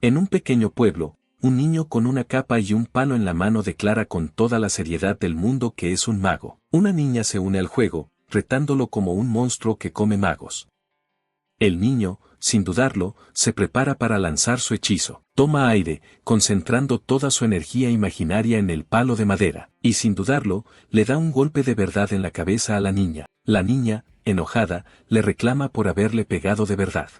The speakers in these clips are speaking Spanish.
En un pequeño pueblo, un niño con una capa y un palo en la mano declara con toda la seriedad del mundo que es un mago. Una niña se une al juego, retándolo como un monstruo que come magos. El niño, sin dudarlo, se prepara para lanzar su hechizo. Toma aire, concentrando toda su energía imaginaria en el palo de madera, y sin dudarlo, le da un golpe de verdad en la cabeza a la niña. La niña, enojada, le reclama por haberle pegado de verdad.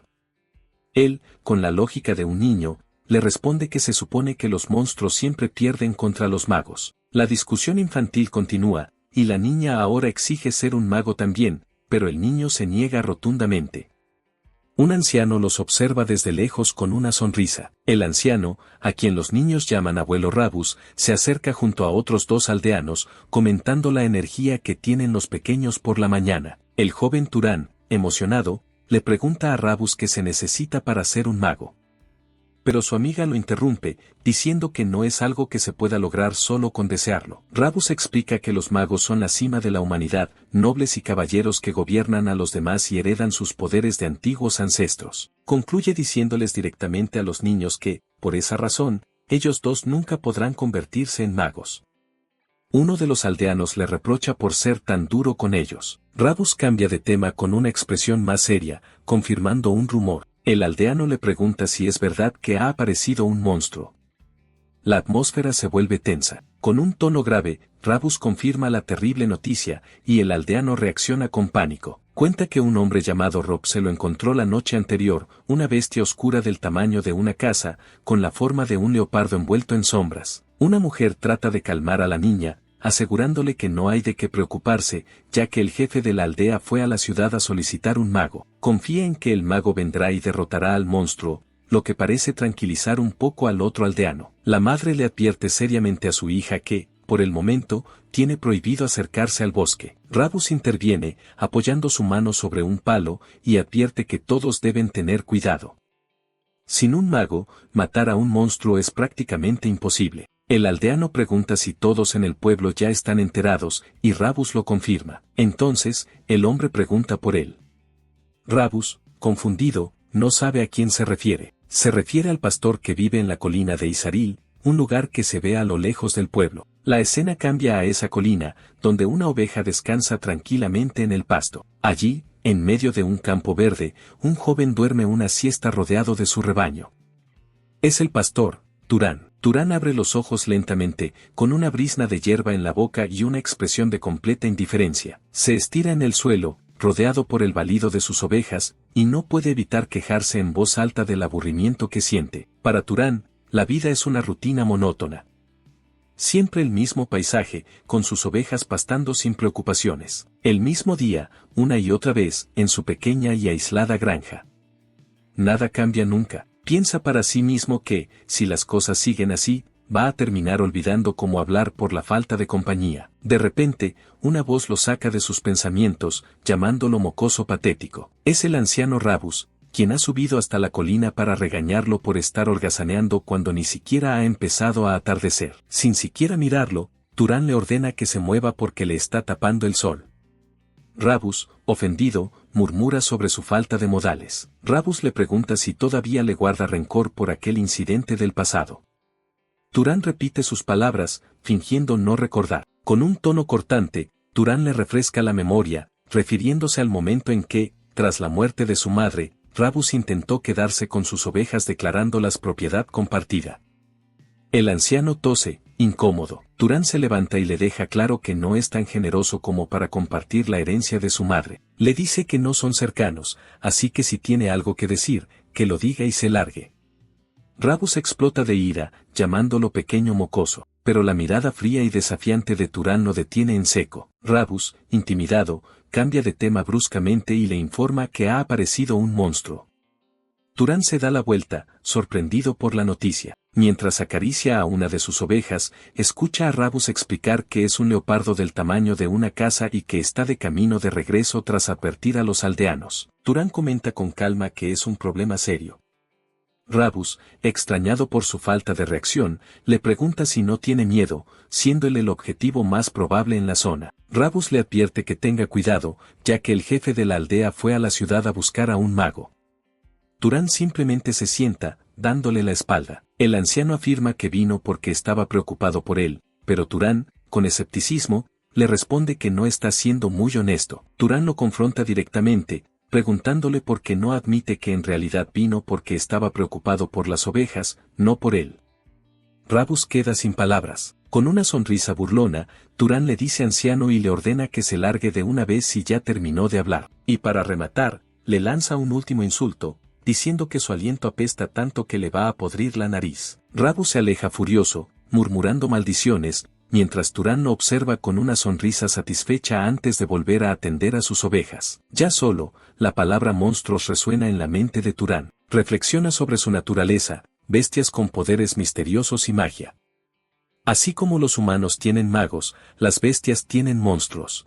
Él, con la lógica de un niño, le responde que se supone que los monstruos siempre pierden contra los magos. La discusión infantil continúa, y la niña ahora exige ser un mago también, pero el niño se niega rotundamente. Un anciano los observa desde lejos con una sonrisa. El anciano, a quien los niños llaman abuelo Rabus, se acerca junto a otros dos aldeanos, comentando la energía que tienen los pequeños por la mañana. El joven Turán, emocionado, le pregunta a Rabus qué se necesita para ser un mago. Pero su amiga lo interrumpe, diciendo que no es algo que se pueda lograr solo con desearlo. Rabus explica que los magos son la cima de la humanidad, nobles y caballeros que gobiernan a los demás y heredan sus poderes de antiguos ancestros. Concluye diciéndoles directamente a los niños que, por esa razón, ellos dos nunca podrán convertirse en magos. Uno de los aldeanos le reprocha por ser tan duro con ellos. Rabus cambia de tema con una expresión más seria, confirmando un rumor. El aldeano le pregunta si es verdad que ha aparecido un monstruo. La atmósfera se vuelve tensa. Con un tono grave, Rabus confirma la terrible noticia, y el aldeano reacciona con pánico. Cuenta que un hombre llamado Rob se lo encontró la noche anterior, una bestia oscura del tamaño de una casa, con la forma de un leopardo envuelto en sombras. Una mujer trata de calmar a la niña, asegurándole que no hay de qué preocuparse, ya que el jefe de la aldea fue a la ciudad a solicitar un mago. Confía en que el mago vendrá y derrotará al monstruo, lo que parece tranquilizar un poco al otro aldeano. La madre le advierte seriamente a su hija que, por el momento, tiene prohibido acercarse al bosque. Rabus interviene, apoyando su mano sobre un palo, y advierte que todos deben tener cuidado. Sin un mago, matar a un monstruo es prácticamente imposible. El aldeano pregunta si todos en el pueblo ya están enterados, y Rabus lo confirma. Entonces, el hombre pregunta por él. Rabus, confundido, no sabe a quién se refiere. Se refiere al pastor que vive en la colina de Isaril, un lugar que se ve a lo lejos del pueblo. La escena cambia a esa colina, donde una oveja descansa tranquilamente en el pasto. Allí, en medio de un campo verde, un joven duerme una siesta rodeado de su rebaño. Es el pastor, Turán. Turán abre los ojos lentamente, con una brizna de hierba en la boca y una expresión de completa indiferencia. Se estira en el suelo, rodeado por el balido de sus ovejas, y no puede evitar quejarse en voz alta del aburrimiento que siente. Para Turán, la vida es una rutina monótona. Siempre el mismo paisaje, con sus ovejas pastando sin preocupaciones. El mismo día, una y otra vez, en su pequeña y aislada granja. Nada cambia nunca. Piensa para sí mismo que, si las cosas siguen así, va a terminar olvidando cómo hablar por la falta de compañía. De repente, una voz lo saca de sus pensamientos, llamándolo mocoso patético. Es el anciano Rabus, quien ha subido hasta la colina para regañarlo por estar holgazaneando cuando ni siquiera ha empezado a atardecer. Sin siquiera mirarlo, Turán le ordena que se mueva porque le está tapando el sol. Rabus, ofendido, murmura sobre su falta de modales. Rabus le pregunta si todavía le guarda rencor por aquel incidente del pasado. Turán repite sus palabras, fingiendo no recordar. Con un tono cortante, Turán le refresca la memoria, refiriéndose al momento en que, tras la muerte de su madre, Rabus intentó quedarse con sus ovejas declarándolas propiedad compartida. El anciano tose, incómodo. Turán se levanta y le deja claro que no es tan generoso como para compartir la herencia de su madre. Le dice que no son cercanos, así que si tiene algo que decir, que lo diga y se largue. Rabus explota de ira, llamándolo pequeño mocoso, pero la mirada fría y desafiante de Turán lo detiene en seco. Rabus, intimidado, cambia de tema bruscamente y le informa que ha aparecido un monstruo. Turán se da la vuelta, sorprendido por la noticia. Mientras acaricia a una de sus ovejas, escucha a Rabus explicar que es un leopardo del tamaño de una casa y que está de camino de regreso tras advertir a los aldeanos. Turán comenta con calma que es un problema serio. Rabus, extrañado por su falta de reacción, le pregunta si no tiene miedo, siendo él el objetivo más probable en la zona. Rabus le advierte que tenga cuidado, ya que el jefe de la aldea fue a la ciudad a buscar a un mago. Turán simplemente se sienta, dándole la espalda. El anciano afirma que vino porque estaba preocupado por él, pero Turán, con escepticismo, le responde que no está siendo muy honesto. Turán lo confronta directamente, preguntándole por qué no admite que en realidad vino porque estaba preocupado por las ovejas, no por él. Rabus queda sin palabras. Con una sonrisa burlona, Turán le dice anciano y le ordena que se largue de una vez si ya terminó de hablar. Y para rematar, le lanza un último insulto, diciendo que su aliento apesta tanto que le va a podrir la nariz. Rabus se aleja furioso, murmurando maldiciones, mientras Turán lo observa con una sonrisa satisfecha antes de volver a atender a sus ovejas. Ya solo, la palabra monstruos resuena en la mente de Turán. Reflexiona sobre su naturaleza, bestias con poderes misteriosos y magia. Así como los humanos tienen magos, las bestias tienen monstruos.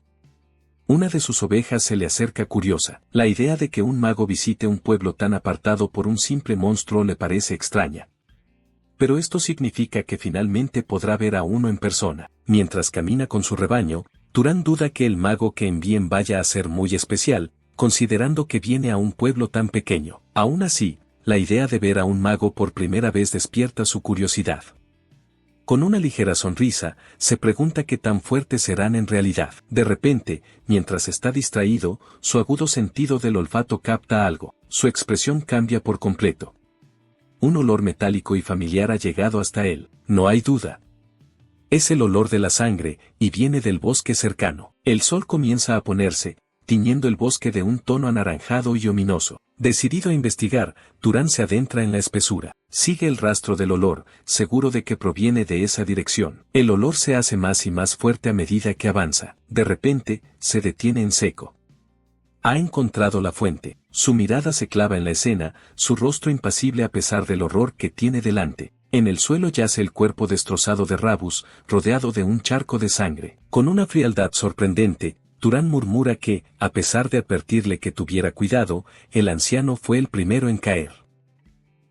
Una de sus ovejas se le acerca curiosa. La idea de que un mago visite un pueblo tan apartado por un simple monstruo le parece extraña. Pero esto significa que finalmente podrá ver a uno en persona. Mientras camina con su rebaño, Turán duda que el mago que envíen vaya a ser muy especial, considerando que viene a un pueblo tan pequeño. Aún así, la idea de ver a un mago por primera vez despierta su curiosidad. Con una ligera sonrisa, se pregunta qué tan fuertes serán en realidad. De repente, mientras está distraído, su agudo sentido del olfato capta algo. Su expresión cambia por completo. Un olor metálico y familiar ha llegado hasta él, no hay duda. Es el olor de la sangre, y viene del bosque cercano. El sol comienza a ponerse, tiñendo el bosque de un tono anaranjado y ominoso. Decidido a investigar, Turán se adentra en la espesura. Sigue el rastro del olor, seguro de que proviene de esa dirección. El olor se hace más y más fuerte a medida que avanza. De repente, se detiene en seco. Ha encontrado la fuente. Su mirada se clava en la escena, su rostro impasible a pesar del horror que tiene delante. En el suelo yace el cuerpo destrozado de Rabus, rodeado de un charco de sangre. Con una frialdad sorprendente, Turán murmura que, a pesar de advertirle que tuviera cuidado, el anciano fue el primero en caer.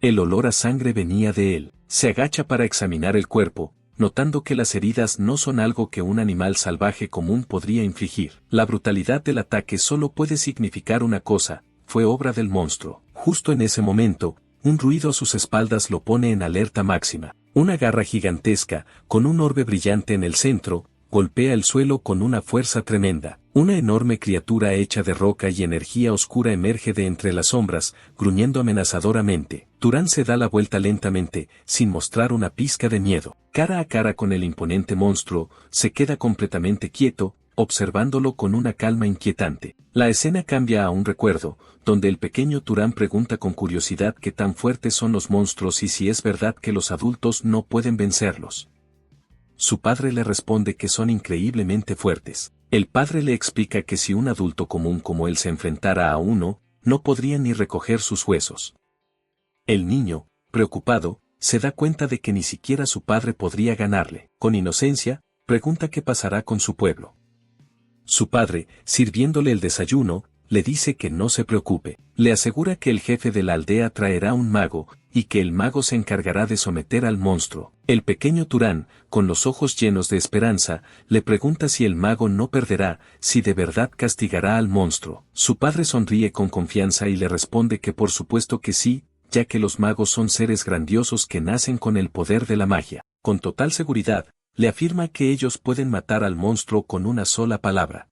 El olor a sangre venía de él. Se agacha para examinar el cuerpo, notando que las heridas no son algo que un animal salvaje común podría infligir. La brutalidad del ataque solo puede significar una cosa: fue obra del monstruo. Justo en ese momento, un ruido a sus espaldas lo pone en alerta máxima. Una garra gigantesca, con un orbe brillante en el centro, golpea el suelo con una fuerza tremenda. Una enorme criatura hecha de roca y energía oscura emerge de entre las sombras, gruñendo amenazadoramente. Turán se da la vuelta lentamente, sin mostrar una pizca de miedo. Cara a cara con el imponente monstruo, se queda completamente quieto, observándolo con una calma inquietante. La escena cambia a un recuerdo, donde el pequeño Turán pregunta con curiosidad qué tan fuertes son los monstruos y si es verdad que los adultos no pueden vencerlos. Su padre le responde que son increíblemente fuertes. El padre le explica que si un adulto común como él se enfrentara a uno, no podría ni recoger sus huesos. El niño, preocupado, se da cuenta de que ni siquiera su padre podría ganarle. Con inocencia, pregunta qué pasará con su pueblo. Su padre, sirviéndole el desayuno, le dice que no se preocupe. Le asegura que el jefe de la aldea traerá un mago, y que el mago se encargará de someter al monstruo. El pequeño Turán, con los ojos llenos de esperanza, le pregunta si el mago no perderá, si de verdad castigará al monstruo. Su padre sonríe con confianza y le responde que por supuesto que sí, ya que los magos son seres grandiosos que nacen con el poder de la magia. Con total seguridad, le afirma que ellos pueden matar al monstruo con una sola palabra.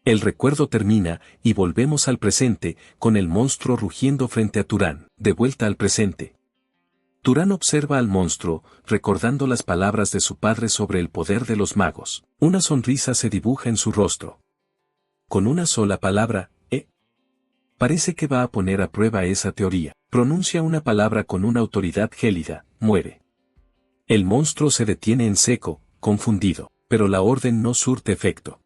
El recuerdo termina, y volvemos al presente, con el monstruo rugiendo frente a Turán. De vuelta al presente. Turán observa al monstruo, recordando las palabras de su padre sobre el poder de los magos. Una sonrisa se dibuja en su rostro. Con una sola palabra, parece que va a poner a prueba esa teoría. Pronuncia una palabra con una autoridad gélida: muere. El monstruo se detiene en seco, confundido, pero la orden no surte efecto.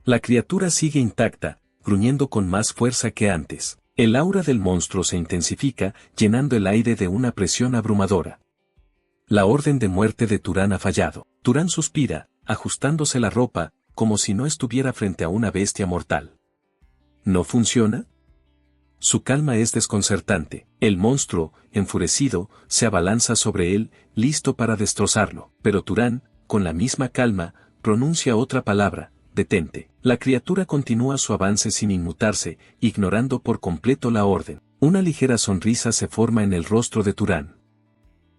La criatura sigue intacta, gruñendo con más fuerza que antes. El aura del monstruo se intensifica, llenando el aire de una presión abrumadora. La orden de muerte de Turán ha fallado. Turán suspira, ajustándose la ropa, como si no estuviera frente a una bestia mortal. ¿No funciona? Su calma es desconcertante. El monstruo, enfurecido, se abalanza sobre él, listo para destrozarlo. Pero Turán, con la misma calma, pronuncia otra palabra: detente. La criatura continúa su avance sin inmutarse, ignorando por completo la orden. Una ligera sonrisa se forma en el rostro de Turán.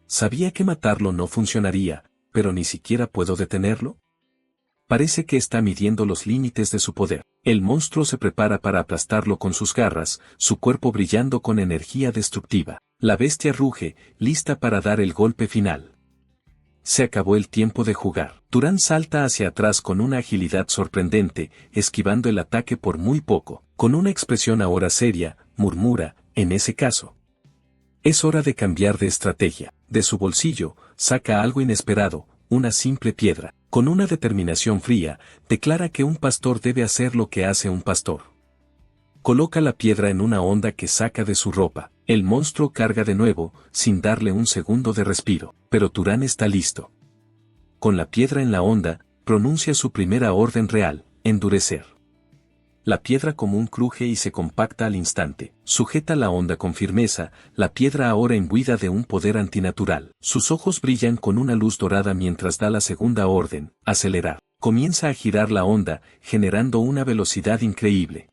Sabía que matarlo no funcionaría, pero ni siquiera puedo detenerlo. Parece que está midiendo los límites de su poder. El monstruo se prepara para aplastarlo con sus garras, su cuerpo brillando con energía destructiva. La bestia ruge, lista para dar el golpe final. Se acabó el tiempo de jugar. Turán salta hacia atrás con una agilidad sorprendente, esquivando el ataque por muy poco. Con una expresión ahora seria, murmura, en ese caso. Es hora de cambiar de estrategia. De su bolsillo, saca algo inesperado, una simple piedra. Con una determinación fría, declara que un pastor debe hacer lo que hace un pastor. Coloca la piedra en una onda que saca de su ropa. El monstruo carga de nuevo, sin darle un segundo de respiro. Pero Turán está listo. Con la piedra en la onda, pronuncia su primera orden real, endurecer. La piedra común cruje y se compacta al instante. Sujeta la onda con firmeza, la piedra ahora imbuida de un poder antinatural. Sus ojos brillan con una luz dorada mientras da la segunda orden, acelerar. Comienza a girar la onda, generando una velocidad increíble.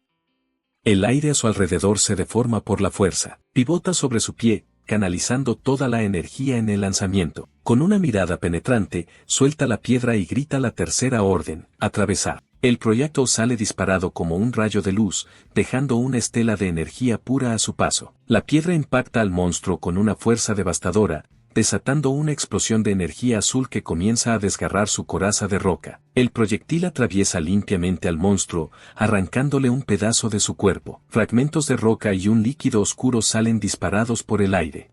El aire a su alrededor se deforma por la fuerza. Pivota sobre su pie, canalizando toda la energía en el lanzamiento. Con una mirada penetrante, suelta la piedra y grita la tercera orden, atravesar. El proyecto sale disparado como un rayo de luz, dejando una estela de energía pura a su paso. La piedra impacta al monstruo con una fuerza devastadora, desatando una explosión de energía azul que comienza a desgarrar su coraza de roca. El proyectil atraviesa limpiamente al monstruo, arrancándole un pedazo de su cuerpo. Fragmentos de roca y un líquido oscuro salen disparados por el aire.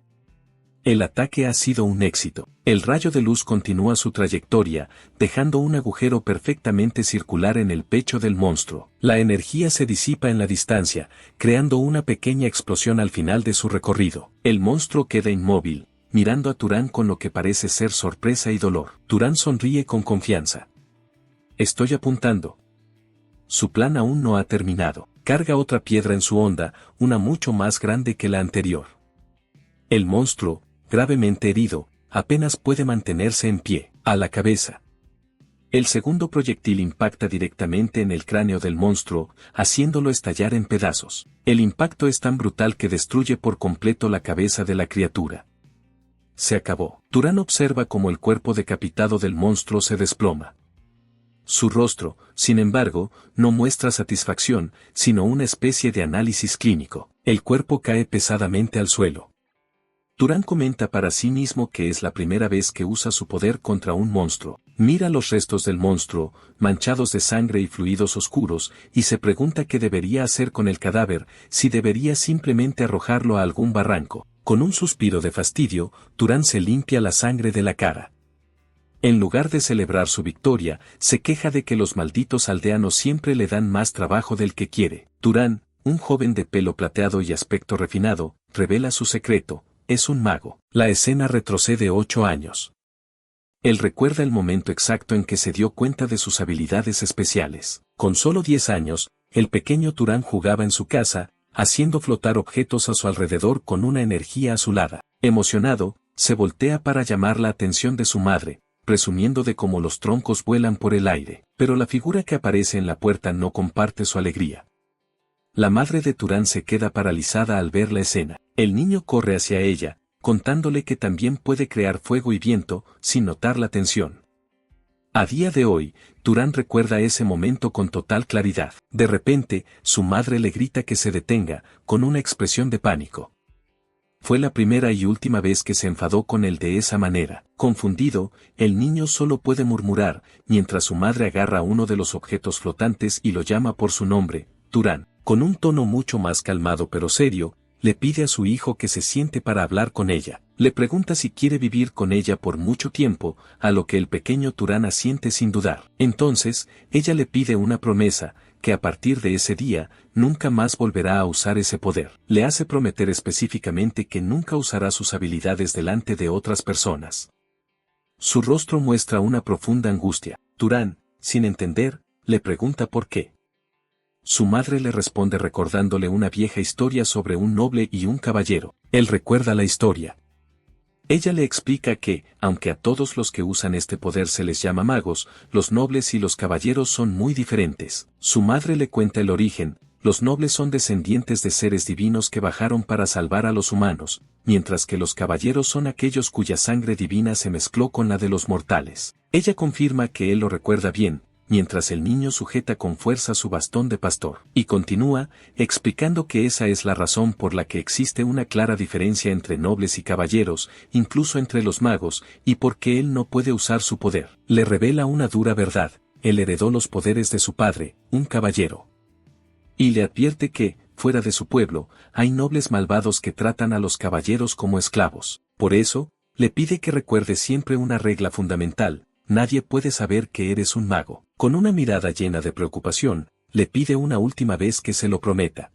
El ataque ha sido un éxito. El rayo de luz continúa su trayectoria, dejando un agujero perfectamente circular en el pecho del monstruo. La energía se disipa en la distancia, creando una pequeña explosión al final de su recorrido. El monstruo queda inmóvil, mirando a Turán con lo que parece ser sorpresa y dolor. Turán sonríe con confianza. Estoy apuntando. Su plan aún no ha terminado. Carga otra piedra en su onda, una mucho más grande que la anterior. El monstruo, gravemente herido, apenas puede mantenerse en pie, a la cabeza. El segundo proyectil impacta directamente en el cráneo del monstruo, haciéndolo estallar en pedazos. El impacto es tan brutal que destruye por completo la cabeza de la criatura. Se acabó. Turán observa cómo el cuerpo decapitado del monstruo se desploma. Su rostro, sin embargo, no muestra satisfacción, sino una especie de análisis clínico. El cuerpo cae pesadamente al suelo. Turán comenta para sí mismo que es la primera vez que usa su poder contra un monstruo. Mira los restos del monstruo, manchados de sangre y fluidos oscuros, y se pregunta qué debería hacer con el cadáver, si debería simplemente arrojarlo a algún barranco. Con un suspiro de fastidio, Turán se limpia la sangre de la cara. En lugar de celebrar su victoria, se queja de que los malditos aldeanos siempre le dan más trabajo del que quiere. Turán, un joven de pelo plateado y aspecto refinado, revela su secreto: es un mago. La escena retrocede 8 años. Él recuerda el momento exacto en que se dio cuenta de sus habilidades especiales. Con solo 10 años, el pequeño Turán jugaba en su casa, haciendo flotar objetos a su alrededor con una energía azulada. Emocionado, se voltea para llamar la atención de su madre, presumiendo de cómo los troncos vuelan por el aire. Pero la figura que aparece en la puerta no comparte su alegría. La madre de Turán se queda paralizada al ver la escena. El niño corre hacia ella, contándole que también puede crear fuego y viento, sin notar la tensión. A día de hoy, Turán recuerda ese momento con total claridad. De repente, su madre le grita que se detenga, con una expresión de pánico. Fue la primera y última vez que se enfadó con él de esa manera. Confundido, el niño solo puede murmurar, mientras su madre agarra uno de los objetos flotantes y lo llama por su nombre, Turán. Con un tono mucho más calmado pero serio, le pide a su hijo que se siente para hablar con ella. Le pregunta si quiere vivir con ella por mucho tiempo, a lo que el pequeño Turán asiente sin dudar. Entonces, ella le pide una promesa, que a partir de ese día, nunca más volverá a usar ese poder. Le hace prometer específicamente que nunca usará sus habilidades delante de otras personas. Su rostro muestra una profunda angustia. Turán, sin entender, le pregunta por qué. Su madre le responde recordándole una vieja historia sobre un noble y un caballero. Él recuerda la historia. Ella le explica que, aunque a todos los que usan este poder se les llama magos, los nobles y los caballeros son muy diferentes. Su madre le cuenta el origen, los nobles son descendientes de seres divinos que bajaron para salvar a los humanos, mientras que los caballeros son aquellos cuya sangre divina se mezcló con la de los mortales. Ella confirma que él lo recuerda bien, mientras el niño sujeta con fuerza su bastón de pastor, y continúa, explicando que esa es la razón por la que existe una clara diferencia entre nobles y caballeros, incluso entre los magos, y por qué él no puede usar su poder. Le revela una dura verdad: él heredó los poderes de su padre, un caballero. Y le advierte que, fuera de su pueblo, hay nobles malvados que tratan a los caballeros como esclavos. Por eso, le pide que recuerde siempre una regla fundamental: nadie puede saber que eres un mago. Con una mirada llena de preocupación, le pide una última vez que se lo prometa.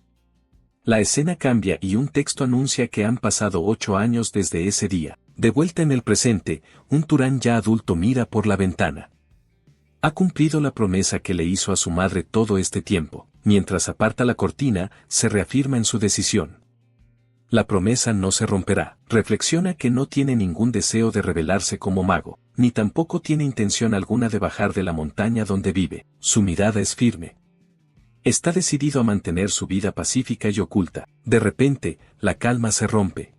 La escena cambia y un texto anuncia que han pasado 8 años desde ese día. De vuelta en el presente, un Turán ya adulto mira por la ventana. Ha cumplido la promesa que le hizo a su madre todo este tiempo. Mientras aparta la cortina, se reafirma en su decisión. La promesa no se romperá. Reflexiona que no tiene ningún deseo de revelarse como mago, ni tampoco tiene intención alguna de bajar de la montaña donde vive. Su mirada es firme. Está decidido a mantener su vida pacífica y oculta. De repente, la calma se rompe.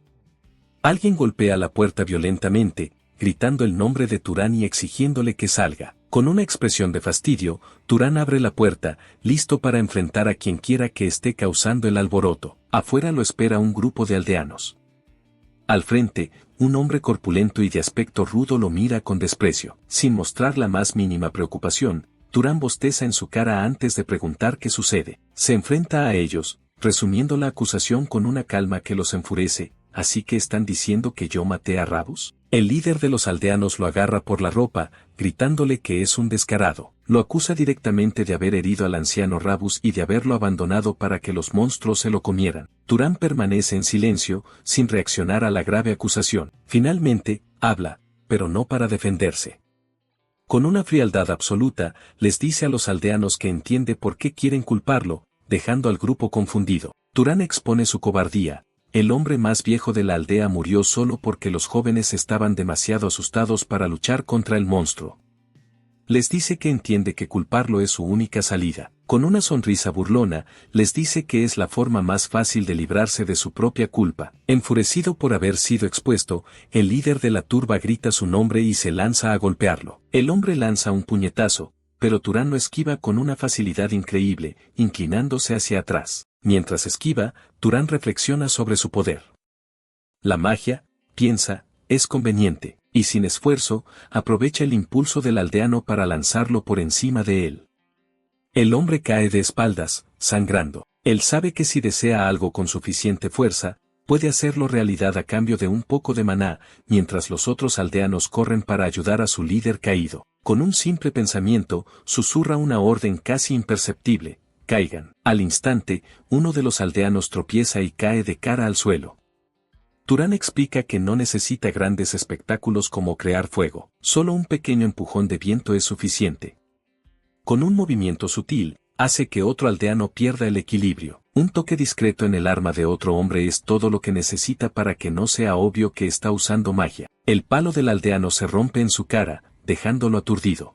Alguien golpea la puerta violentamente, gritando el nombre de Turán y exigiéndole que salga. Con una expresión de fastidio, Turán abre la puerta, listo para enfrentar a quien quiera que esté causando el alboroto. Afuera lo espera un grupo de aldeanos. Al frente, un hombre corpulento y de aspecto rudo lo mira con desprecio. Sin mostrar la más mínima preocupación, Turán bosteza en su cara antes de preguntar qué sucede. Se enfrenta a ellos, resumiendo la acusación con una calma que los enfurece. ¿Así que están diciendo que yo maté a Rabus? El líder de los aldeanos lo agarra por la ropa, gritándole que es un descarado. Lo acusa directamente de haber herido al anciano Rabus y de haberlo abandonado para que los monstruos se lo comieran. Turán permanece en silencio, sin reaccionar a la grave acusación. Finalmente, habla, pero no para defenderse. Con una frialdad absoluta, les dice a los aldeanos que entiende por qué quieren culparlo, dejando al grupo confundido. Turán expone su cobardía. El hombre más viejo de la aldea murió solo porque los jóvenes estaban demasiado asustados para luchar contra el monstruo. Les dice que entiende que culparlo es su única salida. Con una sonrisa burlona, les dice que es la forma más fácil de librarse de su propia culpa. Enfurecido por haber sido expuesto, el líder de la turba grita su nombre y se lanza a golpearlo. El hombre lanza un puñetazo, pero Turán lo esquiva con una facilidad increíble, inclinándose hacia atrás. Mientras esquiva, Turán reflexiona sobre su poder. La magia, piensa, es conveniente, y sin esfuerzo, aprovecha el impulso del aldeano para lanzarlo por encima de él. El hombre cae de espaldas, sangrando. Él sabe que si desea algo con suficiente fuerza, puede hacerlo realidad a cambio de un poco de maná, mientras los otros aldeanos corren para ayudar a su líder caído. Con un simple pensamiento, susurra una orden casi imperceptible: caigan. Al instante, uno de los aldeanos tropieza y cae de cara al suelo. Turán explica que no necesita grandes espectáculos como crear fuego, solo un pequeño empujón de viento es suficiente. Con un movimiento sutil, hace que otro aldeano pierda el equilibrio. Un toque discreto en el arma de otro hombre es todo lo que necesita para que no sea obvio que está usando magia. El palo del aldeano se rompe en su cara, dejándolo aturdido.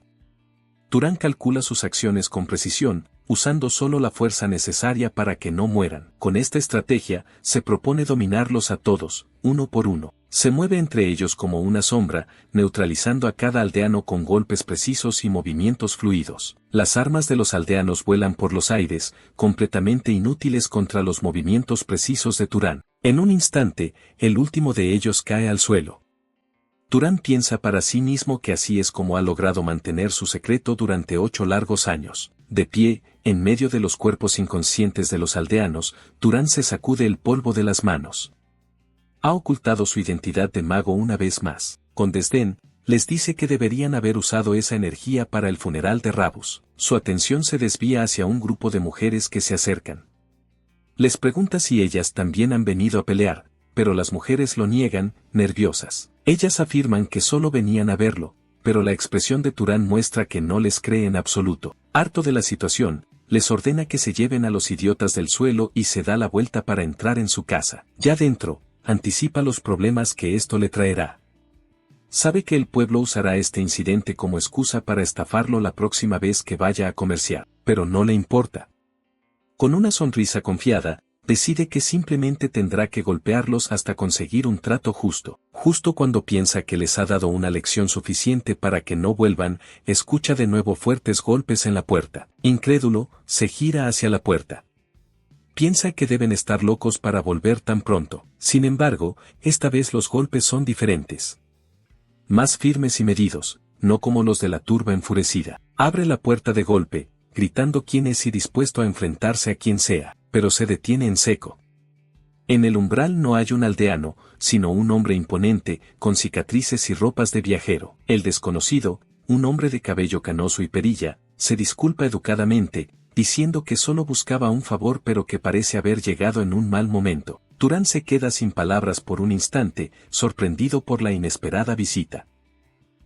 Turán calcula sus acciones con precisión, usando solo la fuerza necesaria para que no mueran. Con esta estrategia, se propone dominarlos a todos, uno por uno. Se mueve entre ellos como una sombra, neutralizando a cada aldeano con golpes precisos y movimientos fluidos. Las armas de los aldeanos vuelan por los aires, completamente inútiles contra los movimientos precisos de Turán. En un instante, el último de ellos cae al suelo. Turán piensa para sí mismo que así es como ha logrado mantener su secreto durante 8 largos años. De pie, en medio de los cuerpos inconscientes de los aldeanos, Turán se sacude el polvo de las manos. Ha ocultado su identidad de mago una vez más. Con desdén, les dice que deberían haber usado esa energía para el funeral de Rabus. Su atención se desvía hacia un grupo de mujeres que se acercan. Les pregunta si ellas también han venido a pelear, pero las mujeres lo niegan, nerviosas. Ellas afirman que solo venían a verlo, pero la expresión de Turán muestra que no les cree en absoluto. Harto de la situación, les ordena que se lleven a los idiotas del suelo y se da la vuelta para entrar en su casa. Ya dentro, anticipa los problemas que esto le traerá. Sabe que el pueblo usará este incidente como excusa para estafarlo la próxima vez que vaya a comerciar, pero no le importa. Con una sonrisa confiada, decide que simplemente tendrá que golpearlos hasta conseguir un trato justo. Justo cuando piensa que les ha dado una lección suficiente para que no vuelvan, escucha de nuevo fuertes golpes en la puerta. Incrédulo, se gira hacia la puerta. Piensa que deben estar locos para volver tan pronto. Sin embargo, esta vez los golpes son diferentes. Más firmes y medidos, no como los de la turba enfurecida. Abre la puerta de golpe, gritando quién es y dispuesto a enfrentarse a quien sea, pero se detiene en seco. En el umbral no hay un aldeano, sino un hombre imponente, con cicatrices y ropas de viajero. El desconocido, un hombre de cabello canoso y perilla, se disculpa educadamente, diciendo que solo buscaba un favor pero que parece haber llegado en un mal momento. Turán se queda sin palabras por un instante, sorprendido por la inesperada visita.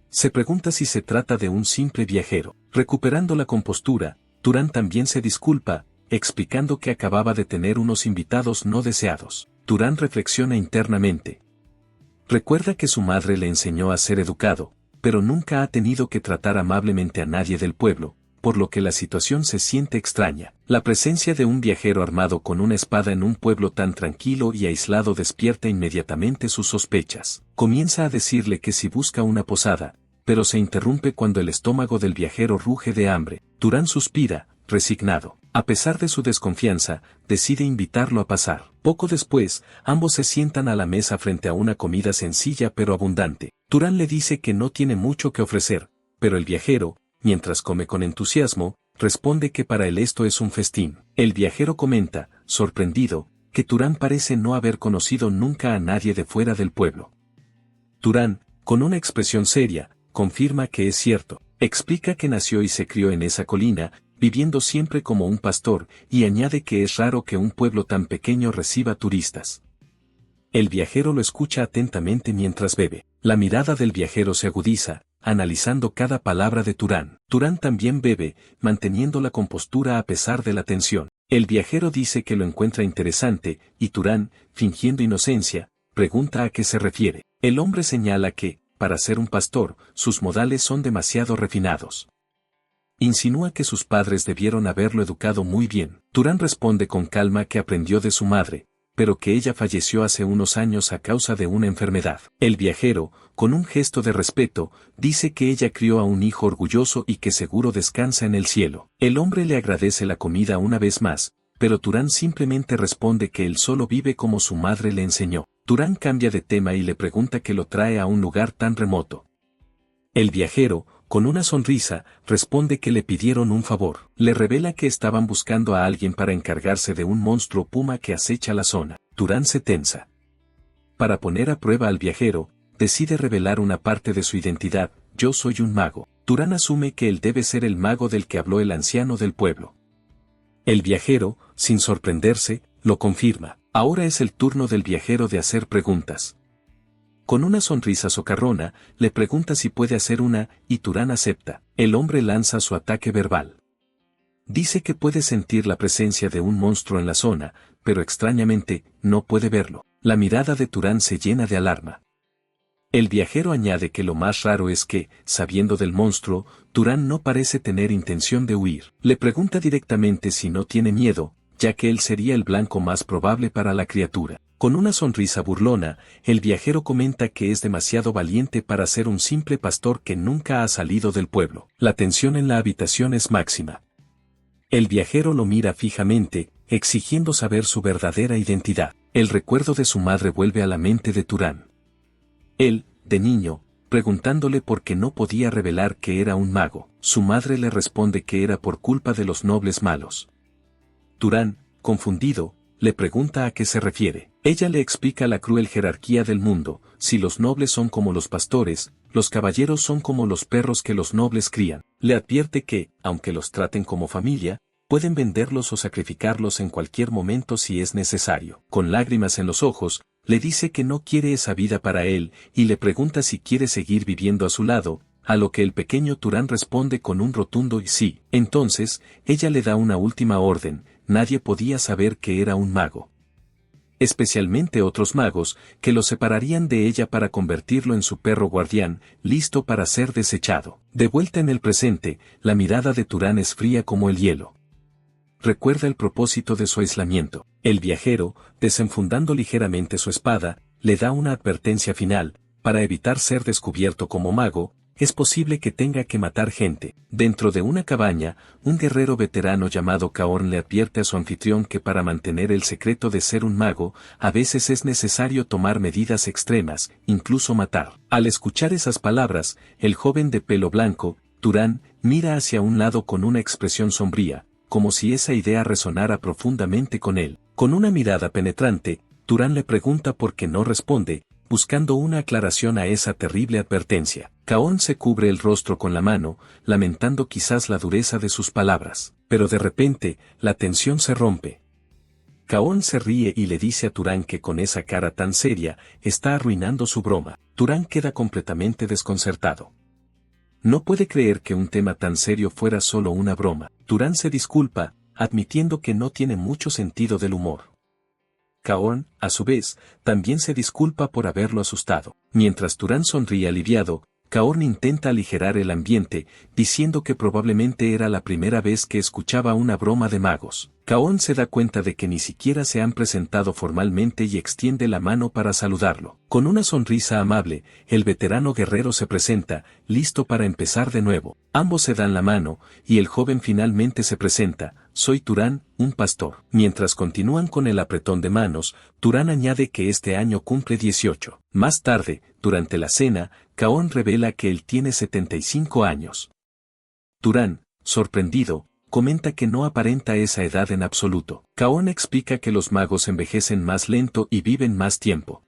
Se pregunta si se trata de un simple viajero. Recuperando la compostura, Turán también se disculpa, explicando que acababa de tener unos invitados no deseados. Turán reflexiona internamente. Recuerda que su madre le enseñó a ser educado, pero nunca ha tenido que tratar amablemente a nadie del pueblo, por lo que la situación se siente extraña. La presencia de un viajero armado con una espada en un pueblo tan tranquilo y aislado despierta inmediatamente sus sospechas. Comienza a decirle que si busca una posada, pero se interrumpe cuando el estómago del viajero ruge de hambre. Turán suspira, resignado. A pesar de su desconfianza, decide invitarlo a pasar. Poco después, ambos se sientan a la mesa frente a una comida sencilla pero abundante. Turán le dice que no tiene mucho que ofrecer, pero el viajero, mientras come con entusiasmo, responde que para él esto es un festín. El viajero comenta, sorprendido, que Turán parece no haber conocido nunca a nadie de fuera del pueblo. Turán, con una expresión seria, confirma que es cierto. Explica que nació y se crió en esa colina, viviendo siempre como un pastor, y añade que es raro que un pueblo tan pequeño reciba turistas. El viajero lo escucha atentamente mientras bebe. La mirada del viajero se agudiza, analizando cada palabra de Turán. Turán también bebe, manteniendo la compostura a pesar de la tensión. El viajero dice que lo encuentra interesante, y Turán, fingiendo inocencia, pregunta a qué se refiere. El hombre señala que, para ser un pastor, sus modales son demasiado refinados. Insinúa que sus padres debieron haberlo educado muy bien. Turán responde con calma que aprendió de su madre, pero que ella falleció hace unos años a causa de una enfermedad. El viajero, con un gesto de respeto, dice que ella crió a un hijo orgulloso y que seguro descansa en el cielo. El hombre le agradece la comida una vez más, pero Turán simplemente responde que él solo vive como su madre le enseñó. Turán cambia de tema y le pregunta qué lo trae a un lugar tan remoto. El viajero, con una sonrisa, responde que le pidieron un favor. Le revela que estaban buscando a alguien para encargarse de un monstruo puma que acecha la zona. Turán se tensa. Para poner a prueba al viajero, decide revelar una parte de su identidad: yo soy un mago. Turán asume que él debe ser el mago del que habló el anciano del pueblo. El viajero, sin sorprenderse, lo confirma. Ahora es el turno del viajero de hacer preguntas. Con una sonrisa socarrona, le pregunta si puede hacer una, y Turán acepta. El hombre lanza su ataque verbal. Dice que puede sentir la presencia de un monstruo en la zona, pero extrañamente, no puede verlo. La mirada de Turán se llena de alarma. El viajero añade que lo más raro es que, sabiendo del monstruo, Turán no parece tener intención de huir. Le pregunta directamente si no tiene miedo, ya que él sería el blanco más probable para la criatura. Con una sonrisa burlona, el viajero comenta que es demasiado valiente para ser un simple pastor que nunca ha salido del pueblo. La tensión en la habitación es máxima. El viajero lo mira fijamente, exigiendo saber su verdadera identidad. El recuerdo de su madre vuelve a la mente de Turán. Él, de niño, preguntándole por qué no podía revelar que era un mago. Su madre le responde que era por culpa de los nobles malos. Turán, confundido, le pregunta a qué se refiere. Ella le explica la cruel jerarquía del mundo: si los nobles son como los pastores, los caballeros son como los perros que los nobles crían. Le advierte que, aunque los traten como familia, pueden venderlos o sacrificarlos en cualquier momento si es necesario. Con lágrimas en los ojos, le dice que no quiere esa vida para él, y le pregunta si quiere seguir viviendo a su lado, a lo que el pequeño Turán responde con un rotundo y sí. Entonces, ella le da una última orden: nadie podía saber que era un mago. Especialmente otros magos, que lo separarían de ella para convertirlo en su perro guardián, listo para ser desechado. De vuelta en el presente, la mirada de Turán es fría como el hielo. recuerda el propósito de su aislamiento. El viajero, desenfundando ligeramente su espada, le da una advertencia final: para evitar ser descubierto como mago, es posible que tenga que matar gente. Dentro de una cabaña, un guerrero veterano llamado Kaorn le advierte a su anfitrión que para mantener el secreto de ser un mago, a veces es necesario tomar medidas extremas, incluso matar. Al escuchar esas palabras, el joven de pelo blanco, Turan, mira hacia un lado con una expresión sombría, como si esa idea resonara profundamente con él. Con una mirada penetrante, Turan le pregunta por qué no responde, buscando una aclaración a esa terrible advertencia. Kaorn se cubre el rostro con la mano, lamentando quizás la dureza de sus palabras. Pero de repente, la tensión se rompe. Kaorn se ríe y le dice a Turan que con esa cara tan seria, está arruinando su broma. Turan queda completamente desconcertado. No puede creer que un tema tan serio fuera solo una broma. Turan se disculpa, admitiendo que no tiene mucho sentido del humor. Kaorn, a su vez, también se disculpa por haberlo asustado. Mientras Turan sonríe aliviado, Kaorn intenta aligerar el ambiente, diciendo que probablemente era la primera vez que escuchaba una broma de magos. Kaorn se da cuenta de que ni siquiera se han presentado formalmente y extiende la mano para saludarlo. Con una sonrisa amable, el veterano guerrero se presenta, listo para empezar de nuevo. Ambos se dan la mano, y el joven finalmente se presenta: soy Turan, un pastor. Mientras continúan con el apretón de manos, Turan añade que este año cumple 18. Más tarde, durante la cena, Kaorn revela que él tiene 75 años. Turan, sorprendido, comenta que no aparenta esa edad en absoluto. Kaorn explica que los magos envejecen más lento y viven más tiempo.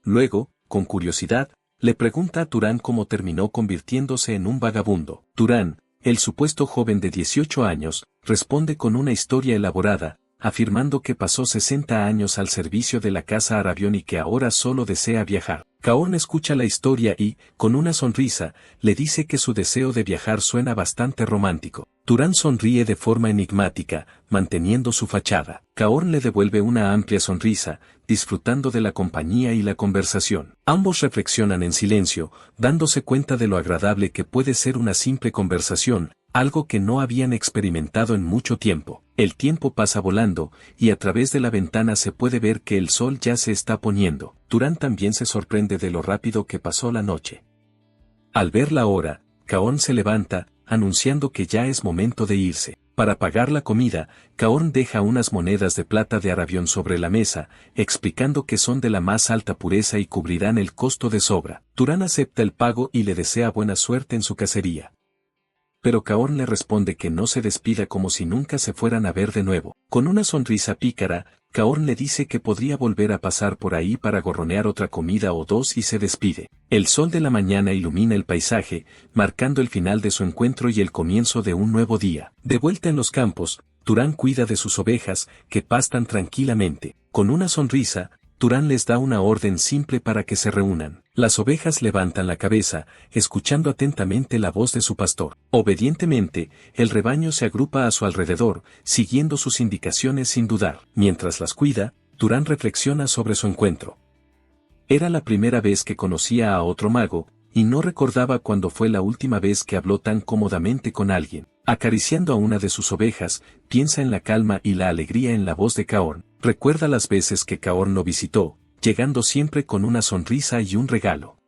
Luego, con curiosidad, le pregunta a Turan cómo terminó convirtiéndose en un vagabundo. Turan, el supuesto joven de 18 años, responde con una historia elaborada, afirmando que pasó 60 años al servicio de la casa Arabión y que ahora solo desea viajar. Kaorn escucha la historia y, con una sonrisa, le dice que su deseo de viajar suena bastante romántico. Turan sonríe de forma enigmática, manteniendo su fachada. Kaorn le devuelve una amplia sonrisa, disfrutando de la compañía y la conversación. Ambos reflexionan en silencio, dándose cuenta de lo agradable que puede ser una simple conversación, algo que no habían experimentado en mucho tiempo. El tiempo pasa volando, y a través de la ventana se puede ver que el sol ya se está poniendo. Turan también se sorprende de lo rápido que pasó la noche. Al ver la hora, Kaorn se levanta, anunciando que ya es momento de irse. Para pagar la comida, Kaorn deja unas monedas de plata de Arabión sobre la mesa, explicando que son de la más alta pureza y cubrirán el costo de sobra. Turan acepta el pago y le desea buena suerte en su cacería. Pero Kaorn le responde que no se despida como si nunca se fueran a ver de nuevo. Con una sonrisa pícara, Kaorn le dice que podría volver a pasar por ahí para gorronear otra comida o dos y se despide. El sol de la mañana ilumina el paisaje, marcando el final de su encuentro y el comienzo de un nuevo día. De vuelta en los campos, Turan cuida de sus ovejas, que pastan tranquilamente. Con una sonrisa, Turan les da una orden simple para que se reúnan. Las ovejas levantan la cabeza, escuchando atentamente la voz de su pastor. Obedientemente, el rebaño se agrupa a su alrededor, siguiendo sus indicaciones sin dudar. Mientras las cuida, Turan reflexiona sobre su encuentro. Era la primera vez que conocía a otro mago, y no recordaba cuándo fue la última vez que habló tan cómodamente con alguien. Acariciando a una de sus ovejas, piensa en la calma y la alegría en la voz de Kaorn. Recuerda las veces que Kaorn lo visitó, llegando siempre con una sonrisa y un regalo.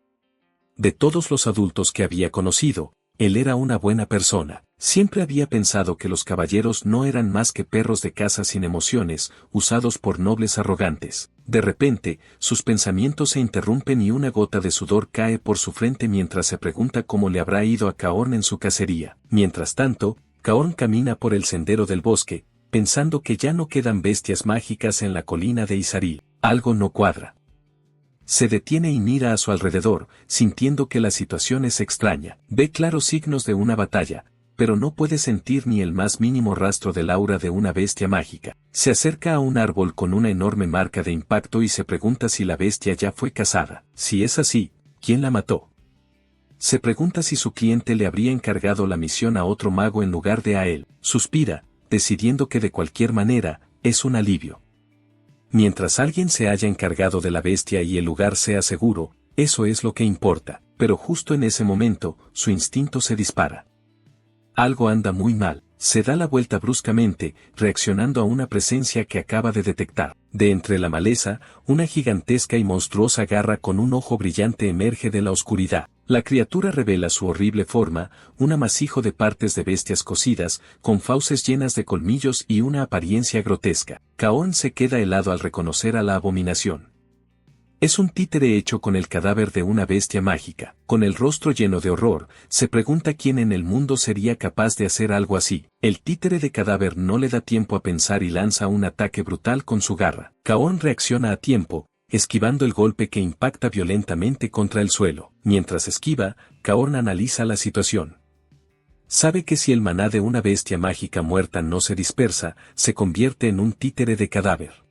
De todos los adultos que había conocido, él era una buena persona. Siempre había pensado que los caballeros no eran más que perros de caza sin emociones, usados por nobles arrogantes. De repente, sus pensamientos se interrumpen y una gota de sudor cae por su frente mientras se pregunta cómo le habrá ido a Kaorn en su cacería. Mientras tanto, Kaorn camina por el sendero del bosque, pensando que ya no quedan bestias mágicas en la colina de Isaril. Algo no cuadra. Se detiene y mira a su alrededor, sintiendo que la situación es extraña. Ve claros signos de una batalla, pero no puede sentir ni el más mínimo rastro del aura de una bestia mágica. Se acerca a un árbol con una enorme marca de impacto y se pregunta si la bestia ya fue cazada. Si es así, ¿quién la mató? Se pregunta si su cliente le habría encargado la misión a otro mago en lugar de a él. Suspira, decidiendo que de cualquier manera, es un alivio. Mientras alguien se haya encargado de la bestia y el lugar sea seguro, eso es lo que importa. Pero justo en ese momento, su instinto se dispara. Algo anda muy mal. Se da la vuelta bruscamente, reaccionando a una presencia que acaba de detectar. De entre la maleza, una gigantesca y monstruosa garra con un ojo brillante emerge de la oscuridad. La criatura revela su horrible forma, un amasijo de partes de bestias cocidas, con fauces llenas de colmillos y una apariencia grotesca. Kaon se queda helado al reconocer a la abominación. Es un títere hecho con el cadáver de una bestia mágica. Con el rostro lleno de horror, se pregunta quién en el mundo sería capaz de hacer algo así. El títere de cadáver no le da tiempo a pensar y lanza un ataque brutal con su garra. Kaon reacciona a tiempo, esquivando el golpe que impacta violentamente contra el suelo. Mientras esquiva, Kaon analiza la situación. Sabe que si el maná de una bestia mágica muerta no se dispersa, se convierte en un títere de cadáver.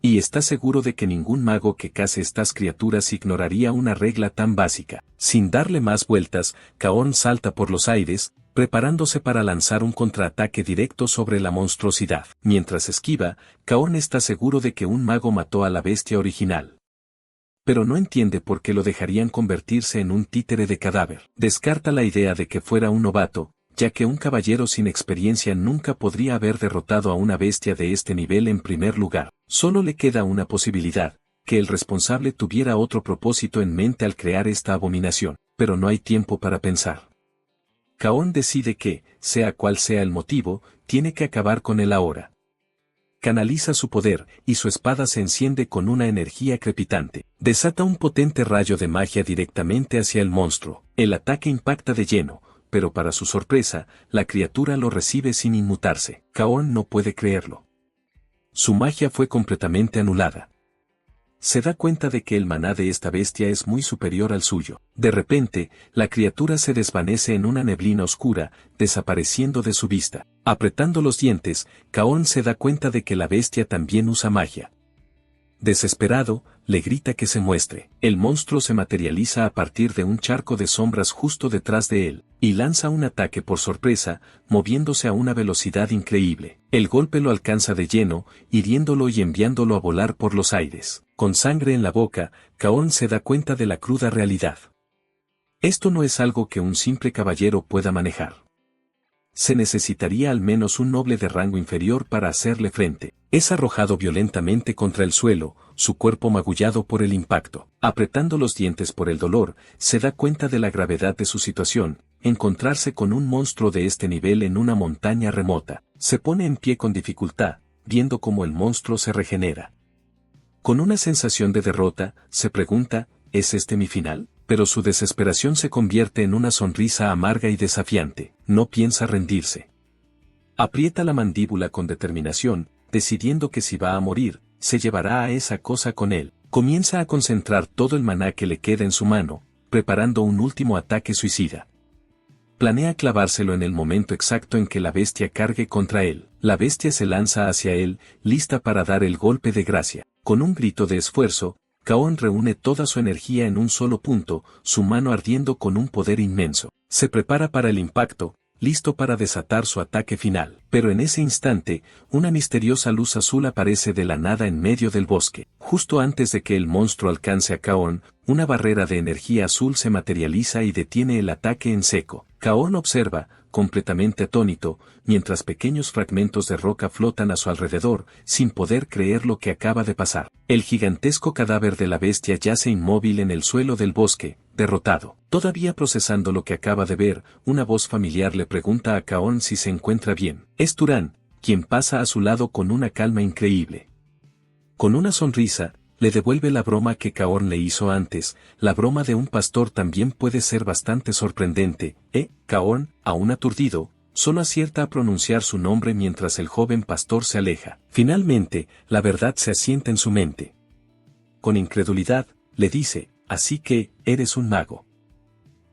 Y está seguro de que ningún mago que case estas criaturas ignoraría una regla tan básica. Sin darle más vueltas, Kaon salta por los aires, preparándose para lanzar un contraataque directo sobre la monstruosidad. Mientras esquiva, Kaon está seguro de que un mago mató a la bestia original. Pero no entiende por qué lo dejarían convertirse en un títere de cadáver. Descarta la idea de que fuera un novato, ya que un caballero sin experiencia nunca podría haber derrotado a una bestia de este nivel en primer lugar. Solo le queda una posibilidad, que el responsable tuviera otro propósito en mente al crear esta abominación, pero no hay tiempo para pensar. Kaon decide que, sea cual sea el motivo, tiene que acabar con él ahora. Canaliza su poder, y su espada se enciende con una energía crepitante. Desata un potente rayo de magia directamente hacia el monstruo. El ataque impacta de lleno, pero para su sorpresa, la criatura lo recibe sin inmutarse. Kaon no puede creerlo. Su magia fue completamente anulada. Se da cuenta de que el maná de esta bestia es muy superior al suyo. De repente, la criatura se desvanece en una neblina oscura, desapareciendo de su vista. Apretando los dientes, Kaon se da cuenta de que la bestia también usa magia. Desesperado, le grita que se muestre. El monstruo se materializa a partir de un charco de sombras justo detrás de él, y lanza un ataque por sorpresa, moviéndose a una velocidad increíble. El golpe lo alcanza de lleno, hiriéndolo y enviándolo a volar por los aires. Con sangre en la boca, Kaon se da cuenta de la cruda realidad. Esto no es algo que un simple caballero pueda manejar. Se necesitaría al menos un noble de rango inferior para hacerle frente. Es arrojado violentamente contra el suelo, su cuerpo magullado por el impacto. Apretando los dientes por el dolor, se da cuenta de la gravedad de su situación, encontrarse con un monstruo de este nivel en una montaña remota. Se pone en pie con dificultad, viendo cómo el monstruo se regenera. Con una sensación de derrota, se pregunta, ¿es este mi final? Pero su desesperación se convierte en una sonrisa amarga y desafiante. No piensa rendirse. Aprieta la mandíbula con determinación, decidiendo que si va a morir, se llevará a esa cosa con él. Comienza a concentrar todo el maná que le queda en su mano, preparando un último ataque suicida. Planea clavárselo en el momento exacto en que la bestia cargue contra él. La bestia se lanza hacia él, lista para dar el golpe de gracia. Con un grito de esfuerzo, Kaon reúne toda su energía en un solo punto, su mano ardiendo con un poder inmenso. Se prepara para el impacto, listo para desatar su ataque final. Pero en ese instante, una misteriosa luz azul aparece de la nada en medio del bosque. Justo antes de que el monstruo alcance a Kaon, una barrera de energía azul se materializa y detiene el ataque en seco. Kaon observa, completamente atónito, mientras pequeños fragmentos de roca flotan a su alrededor, sin poder creer lo que acaba de pasar. El gigantesco cadáver de la bestia yace inmóvil en el suelo del bosque, derrotado. Todavía procesando lo que acaba de ver, una voz familiar le pregunta a Kaon si se encuentra bien. Es Turán, quien pasa a su lado con una calma increíble. Con una sonrisa, le devuelve la broma que Kaon le hizo antes. La broma de un pastor también puede ser bastante sorprendente. Kaon, aún aturdido, solo acierta a pronunciar su nombre mientras el joven pastor se aleja. Finalmente, la verdad se asienta en su mente. Con incredulidad, le dice, así que, eres un mago.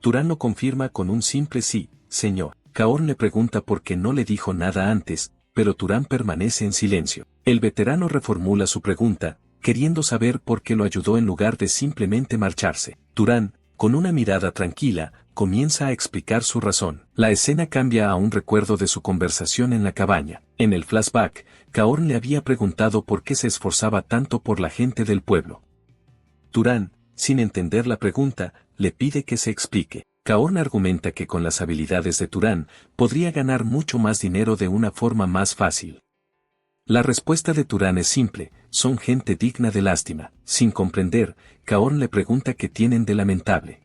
Turán lo confirma con un simple sí, señor. Kaon le pregunta por qué no le dijo nada antes, pero Turán permanece en silencio. El veterano reformula su pregunta, queriendo saber por qué lo ayudó en lugar de simplemente marcharse. Turán, con una mirada tranquila, comienza a explicar su razón. La escena cambia a un recuerdo de su conversación en la cabaña. En el flashback, Kaon le había preguntado por qué se esforzaba tanto por la gente del pueblo. Turán, sin entender la pregunta, le pide que se explique. Kaorn argumenta que con las habilidades de Turán, podría ganar mucho más dinero de una forma más fácil. La respuesta de Turán es simple: son gente digna de lástima. Sin comprender, Kaorn le pregunta qué tienen de lamentable.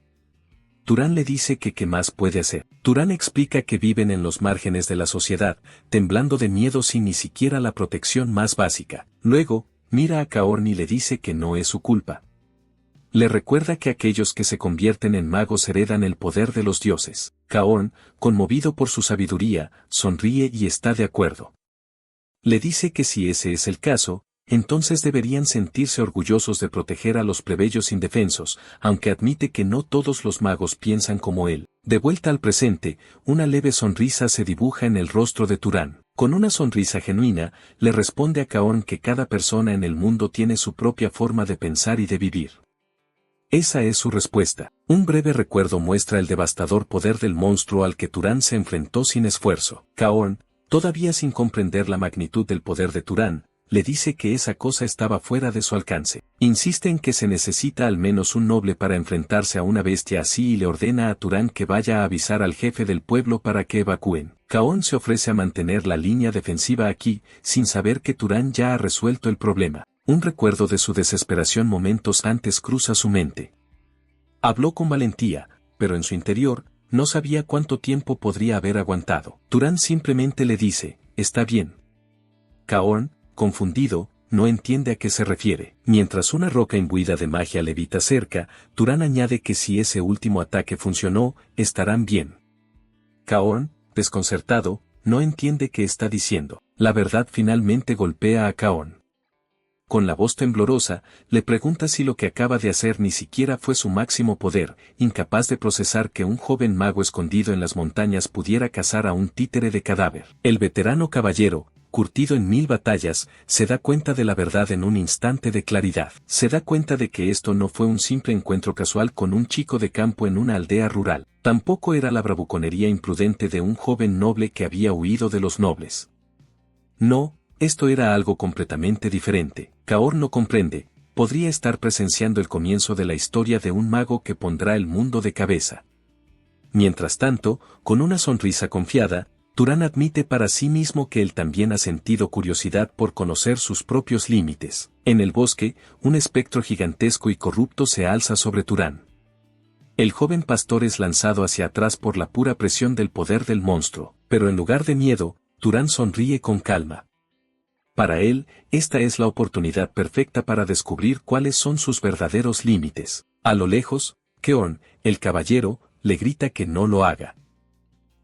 Turán le dice que qué más puede hacer. Turán explica que viven en los márgenes de la sociedad, temblando de miedo sin ni siquiera la protección más básica. Luego, mira a Kaorn y le dice que no es su culpa. Le recuerda que aquellos que se convierten en magos heredan el poder de los dioses. Kaorn, conmovido por su sabiduría, sonríe y está de acuerdo. Le dice que si ese es el caso, entonces deberían sentirse orgullosos de proteger a los plebeyos indefensos, aunque admite que no todos los magos piensan como él. De vuelta al presente, una leve sonrisa se dibuja en el rostro de Turán. Con una sonrisa genuina, le responde a Kaorn que cada persona en el mundo tiene su propia forma de pensar y de vivir. Esa es su respuesta. Un breve recuerdo muestra el devastador poder del monstruo al que Turán se enfrentó sin esfuerzo. Kaorn, todavía sin comprender la magnitud del poder de Turán, le dice que esa cosa estaba fuera de su alcance. Insiste en que se necesita al menos un noble para enfrentarse a una bestia así y le ordena a Turán que vaya a avisar al jefe del pueblo para que evacúen. Kaorn se ofrece a mantener la línea defensiva aquí, sin saber que Turán ya ha resuelto el problema. Un recuerdo de su desesperación momentos antes cruza su mente. Habló con valentía, pero en su interior, no sabía cuánto tiempo podría haber aguantado. Turán simplemente le dice: está bien. Kaorn, confundido, no entiende a qué se refiere. Mientras una roca imbuida de magia levita cerca, Turán añade que si ese último ataque funcionó, estarán bien. Kaorn, desconcertado, no entiende qué está diciendo. La verdad finalmente golpea a Kaorn. Con la voz temblorosa, le pregunta si lo que acaba de hacer ni siquiera fue su máximo poder, incapaz de procesar que un joven mago escondido en las montañas pudiera cazar a un títere de cadáver. El veterano caballero, curtido en 1000 batallas, se da cuenta de la verdad en un instante de claridad. Se da cuenta de que esto no fue un simple encuentro casual con un chico de campo en una aldea rural. Tampoco era la bravuconería imprudente de un joven noble que había huido de los nobles. No, esto era algo completamente diferente. Kaorn no comprende, podría estar presenciando el comienzo de la historia de un mago que pondrá el mundo de cabeza. Mientras tanto, con una sonrisa confiada, Turán admite para sí mismo que él también ha sentido curiosidad por conocer sus propios límites. En el bosque, un espectro gigantesco y corrupto se alza sobre Turán. El joven pastor es lanzado hacia atrás por la pura presión del poder del monstruo, pero en lugar de miedo, Turán sonríe con calma. Para él, esta es la oportunidad perfecta para descubrir cuáles son sus verdaderos límites. A lo lejos, Kaorn, el caballero, le grita que no lo haga.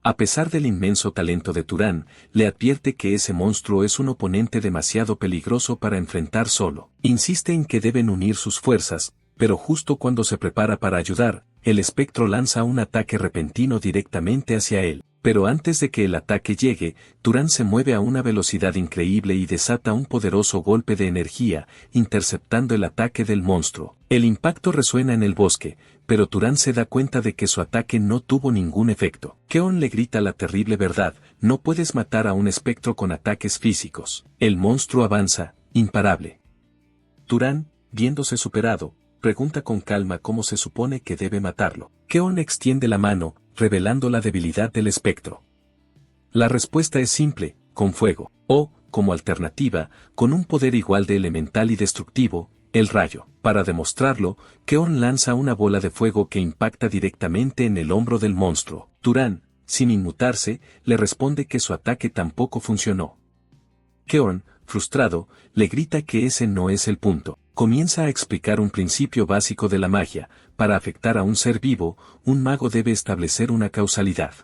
A pesar del inmenso talento de Turán, le advierte que ese monstruo es un oponente demasiado peligroso para enfrentar solo. Insiste en que deben unir sus fuerzas, pero justo cuando se prepara para ayudar, el espectro lanza un ataque repentino directamente hacia él. Pero antes de que el ataque llegue, Turán se mueve a una velocidad increíble y desata un poderoso golpe de energía, interceptando el ataque del monstruo. El impacto resuena en el bosque, pero Turán se da cuenta de que su ataque no tuvo ningún efecto. Kaorn le grita la terrible verdad: no puedes matar a un espectro con ataques físicos. El monstruo avanza, imparable. Turán, viéndose superado, pregunta con calma cómo se supone que debe matarlo. Kaorn extiende la mano, revelando la debilidad del espectro. La respuesta es simple: con fuego, o, como alternativa, con un poder igual de elemental y destructivo, el rayo. Para demostrarlo, Kaorn lanza una bola de fuego que impacta directamente en el hombro del monstruo. Turán, sin inmutarse, le responde que su ataque tampoco funcionó. Kaorn, frustrado, le grita que ese no es el punto. Comienza a explicar un principio básico de la magia: para afectar a un ser vivo, un mago debe establecer una causalidad.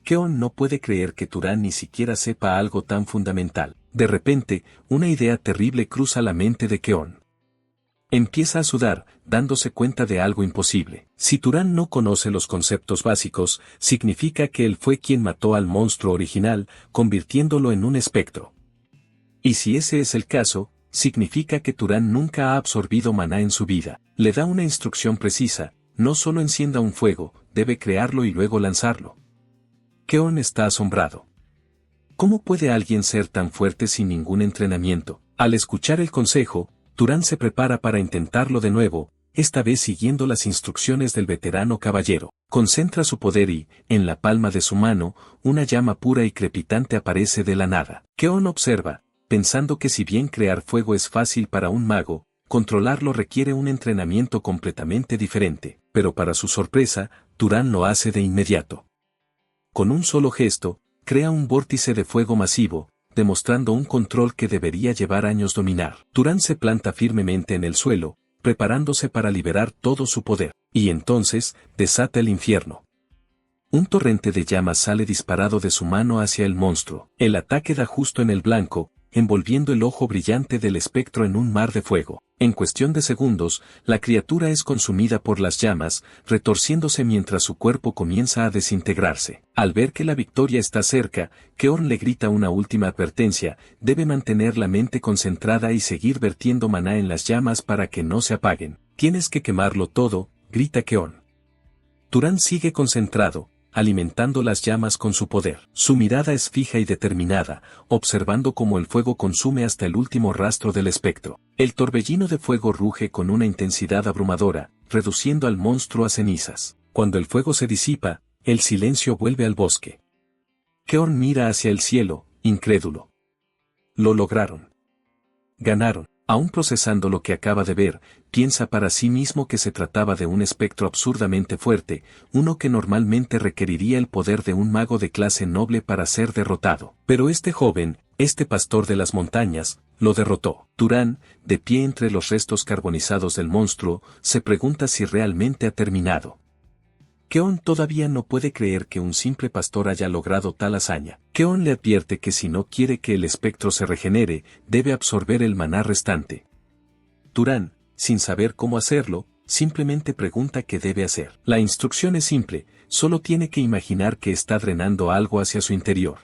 Kaorn no puede creer que Turán ni siquiera sepa algo tan fundamental. De repente, una idea terrible cruza la mente de Kaorn. Empieza a sudar, dándose cuenta de algo imposible. Si Turán no conoce los conceptos básicos, significa que él fue quien mató al monstruo original, convirtiéndolo en un espectro. Y si ese es el caso, significa que Turán nunca ha absorbido maná en su vida. Le da una instrucción precisa: no solo encienda un fuego, debe crearlo y luego lanzarlo. Kaorn está asombrado. ¿Cómo puede alguien ser tan fuerte sin ningún entrenamiento? Al escuchar el consejo, Turán se prepara para intentarlo de nuevo, esta vez siguiendo las instrucciones del veterano caballero. Concentra su poder y, en la palma de su mano, una llama pura y crepitante aparece de la nada. Keon observa, pensando que si bien crear fuego es fácil para un mago, controlarlo requiere un entrenamiento completamente diferente, pero para su sorpresa, Turán lo hace de inmediato. Con un solo gesto, crea un vórtice de fuego masivo, demostrando un control que debería llevar años dominar. Turán se planta firmemente en el suelo, preparándose para liberar todo su poder, y entonces, desata el infierno. Un torrente de llamas sale disparado de su mano hacia el monstruo. El ataque da justo en el blanco, envolviendo el ojo brillante del espectro en un mar de fuego. En cuestión de segundos, la criatura es consumida por las llamas, retorciéndose mientras su cuerpo comienza a desintegrarse. Al ver que la victoria está cerca, Keorn le grita una última advertencia: debe mantener la mente concentrada y seguir vertiendo maná en las llamas para que no se apaguen. Tienes que quemarlo todo, grita Keorn. Turán sigue concentrado, alimentando las llamas con su poder. Su mirada es fija y determinada, observando cómo el fuego consume hasta el último rastro del espectro. El torbellino de fuego ruge con una intensidad abrumadora, reduciendo al monstruo a cenizas. Cuando el fuego se disipa, el silencio vuelve al bosque. Keorn mira hacia el cielo, incrédulo. Lo lograron. Ganaron. Aún procesando lo que acaba de ver, piensa para sí mismo que se trataba de un espectro absurdamente fuerte, uno que normalmente requeriría el poder de un mago de clase noble para ser derrotado. Pero este joven, este pastor de las montañas, lo derrotó. Turán, de pie entre los restos carbonizados del monstruo, se pregunta si realmente ha terminado. Keon todavía no puede creer que un simple pastor haya logrado tal hazaña. Keon le advierte que si no quiere que el espectro se regenere, debe absorber el maná restante. Turán, sin saber cómo hacerlo, simplemente pregunta qué debe hacer. La instrucción es simple, solo tiene que imaginar que está drenando algo hacia su interior.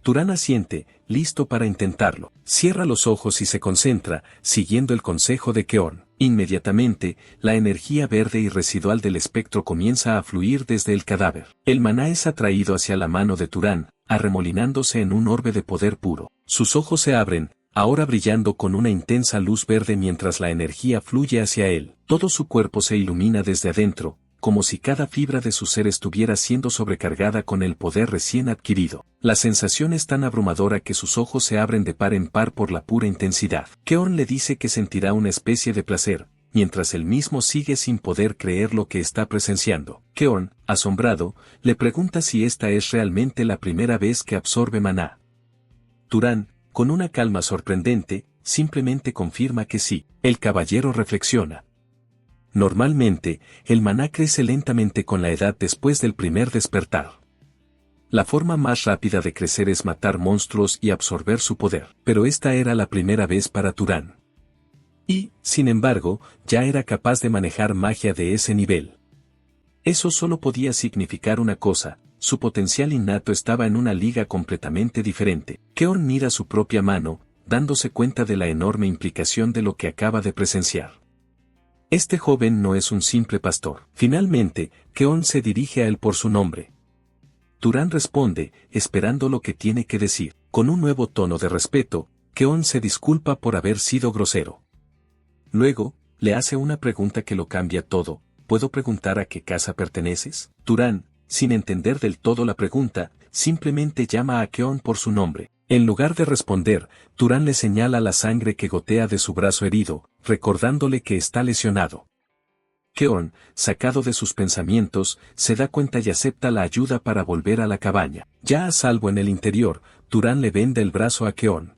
Turán asiente, listo para intentarlo. Cierra los ojos y se concentra, siguiendo el consejo de Keorn. Inmediatamente, la energía verde y residual del espectro comienza a fluir desde el cadáver. El maná es atraído hacia la mano de Turán, arremolinándose en un orbe de poder puro. Sus ojos se abren, ahora brillando con una intensa luz verde mientras la energía fluye hacia él. Todo su cuerpo se ilumina desde adentro, como si cada fibra de su ser estuviera siendo sobrecargada con el poder recién adquirido. La sensación es tan abrumadora que sus ojos se abren de par en par por la pura intensidad. Keorn le dice que sentirá una especie de placer, mientras él mismo sigue sin poder creer lo que está presenciando. Keorn, asombrado, le pregunta si esta es realmente la primera vez que absorbe maná. Turán, con una calma sorprendente, simplemente confirma que sí. El caballero reflexiona. Normalmente, el maná crece lentamente con la edad después del primer despertar. La forma más rápida de crecer es matar monstruos y absorber su poder, pero esta era la primera vez para Turán. Y, sin embargo, ya era capaz de manejar magia de ese nivel. Eso solo podía significar una cosa: su potencial innato estaba en una liga completamente diferente. Keorn mira su propia mano, dándose cuenta de la enorme implicación de lo que acaba de presenciar. Este joven no es un simple pastor. Finalmente, Keorn se dirige a él por su nombre. Turán responde, esperando lo que tiene que decir. Con un nuevo tono de respeto, Keorn se disculpa por haber sido grosero. Luego, le hace una pregunta que lo cambia todo: ¿puedo preguntar a qué casa perteneces? Turán, sin entender del todo la pregunta, simplemente llama a Keorn por su nombre. En lugar de responder, Turán le señala la sangre que gotea de su brazo herido, recordándole que está lesionado. Keorn, sacado de sus pensamientos, se da cuenta y acepta la ayuda para volver a la cabaña. Ya a salvo en el interior, Turán le venda el brazo a Keorn.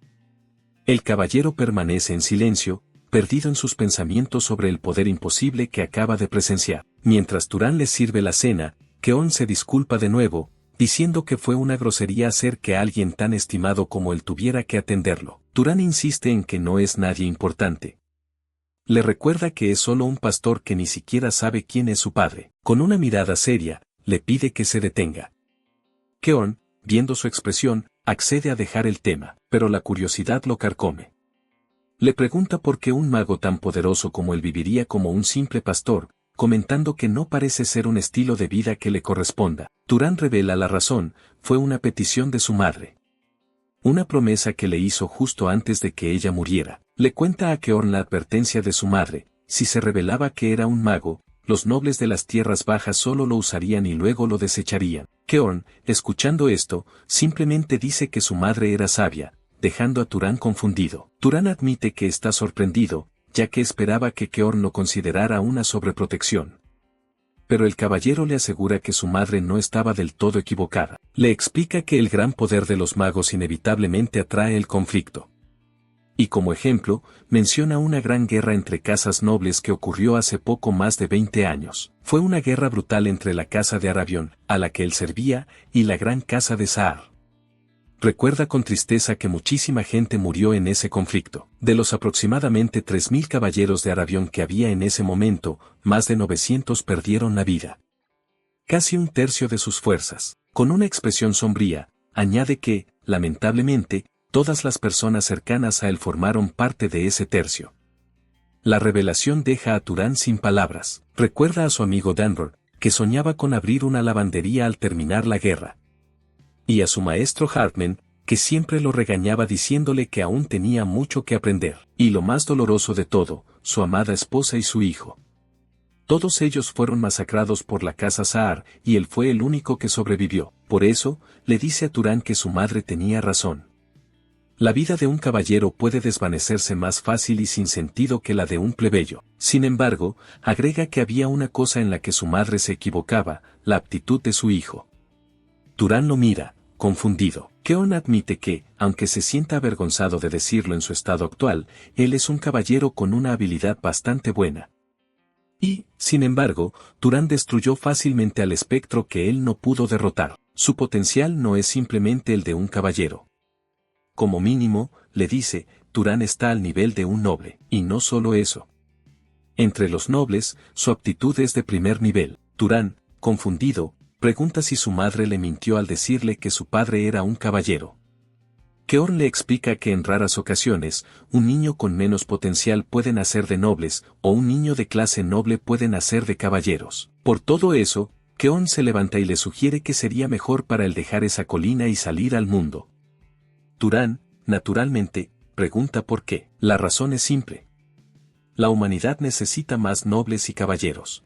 El caballero permanece en silencio, perdido en sus pensamientos sobre el poder imposible que acaba de presenciar. Mientras Turán le sirve la cena, Keorn se disculpa de nuevo, diciendo que fue una grosería hacer que alguien tan estimado como él tuviera que atenderlo. Turán insiste en que no es nadie importante. Le recuerda que es solo un pastor que ni siquiera sabe quién es su padre. Con una mirada seria, le pide que se detenga. Keorn, viendo su expresión, accede a dejar el tema, pero la curiosidad lo carcome. Le pregunta por qué un mago tan poderoso como él viviría como un simple pastor, comentando que no parece ser un estilo de vida que le corresponda. Turán revela la razón: fue una petición de su madre. Una promesa que le hizo justo antes de que ella muriera. Le cuenta a Keorn la advertencia de su madre: si se revelaba que era un mago, los nobles de las tierras bajas solo lo usarían y luego lo desecharían. Keorn, escuchando esto, simplemente dice que su madre era sabia, dejando a Turan confundido. Turan admite que está sorprendido, ya que esperaba que Keorn lo considerara una sobreprotección. Pero el caballero le asegura que su madre no estaba del todo equivocada. Le explica que el gran poder de los magos inevitablemente atrae el conflicto. Y como ejemplo, menciona una gran guerra entre casas nobles que ocurrió hace poco más de 20 años. Fue una guerra brutal entre la casa de Arabión, a la que él servía, y la gran casa de Saar. Recuerda con tristeza que muchísima gente murió en ese conflicto. De los aproximadamente 3.000 caballeros de Arabión que había en ese momento, más de 900 perdieron la vida. Casi un tercio de sus fuerzas. Con una expresión sombría, añade que, lamentablemente, todas las personas cercanas a él formaron parte de ese tercio. La revelación deja a Turan sin palabras. Recuerda a su amigo Danvor, que soñaba con abrir una lavandería al terminar la guerra. Y a su maestro Hartman, que siempre lo regañaba diciéndole que aún tenía mucho que aprender. Y lo más doloroso de todo, su amada esposa y su hijo. Todos ellos fueron masacrados por la casa Saar, y él fue el único que sobrevivió. Por eso, le dice a Turan que su madre tenía razón. La vida de un caballero puede desvanecerse más fácil y sin sentido que la de un plebeyo. Sin embargo, agrega que había una cosa en la que su madre se equivocaba, la aptitud de su hijo. Turan lo mira, confundido. Keorn admite que, aunque se sienta avergonzado de decirlo en su estado actual, él es un caballero con una habilidad bastante buena. Y, sin embargo, Turan destruyó fácilmente al espectro que él no pudo derrotar. Su potencial no es simplemente el de un caballero. Como mínimo, le dice, Turan está al nivel de un noble, y no solo eso. Entre los nobles, su aptitud es de primer nivel. Turan, confundido, pregunta si su madre le mintió al decirle que su padre era un caballero. Keorn le explica que en raras ocasiones, un niño con menos potencial puede nacer de nobles, o un niño de clase noble puede nacer de caballeros. Por todo eso, Keorn se levanta y le sugiere que sería mejor para él dejar esa colina y salir al mundo. Turan, naturalmente, pregunta por qué. La razón es simple. La humanidad necesita más nobles y caballeros.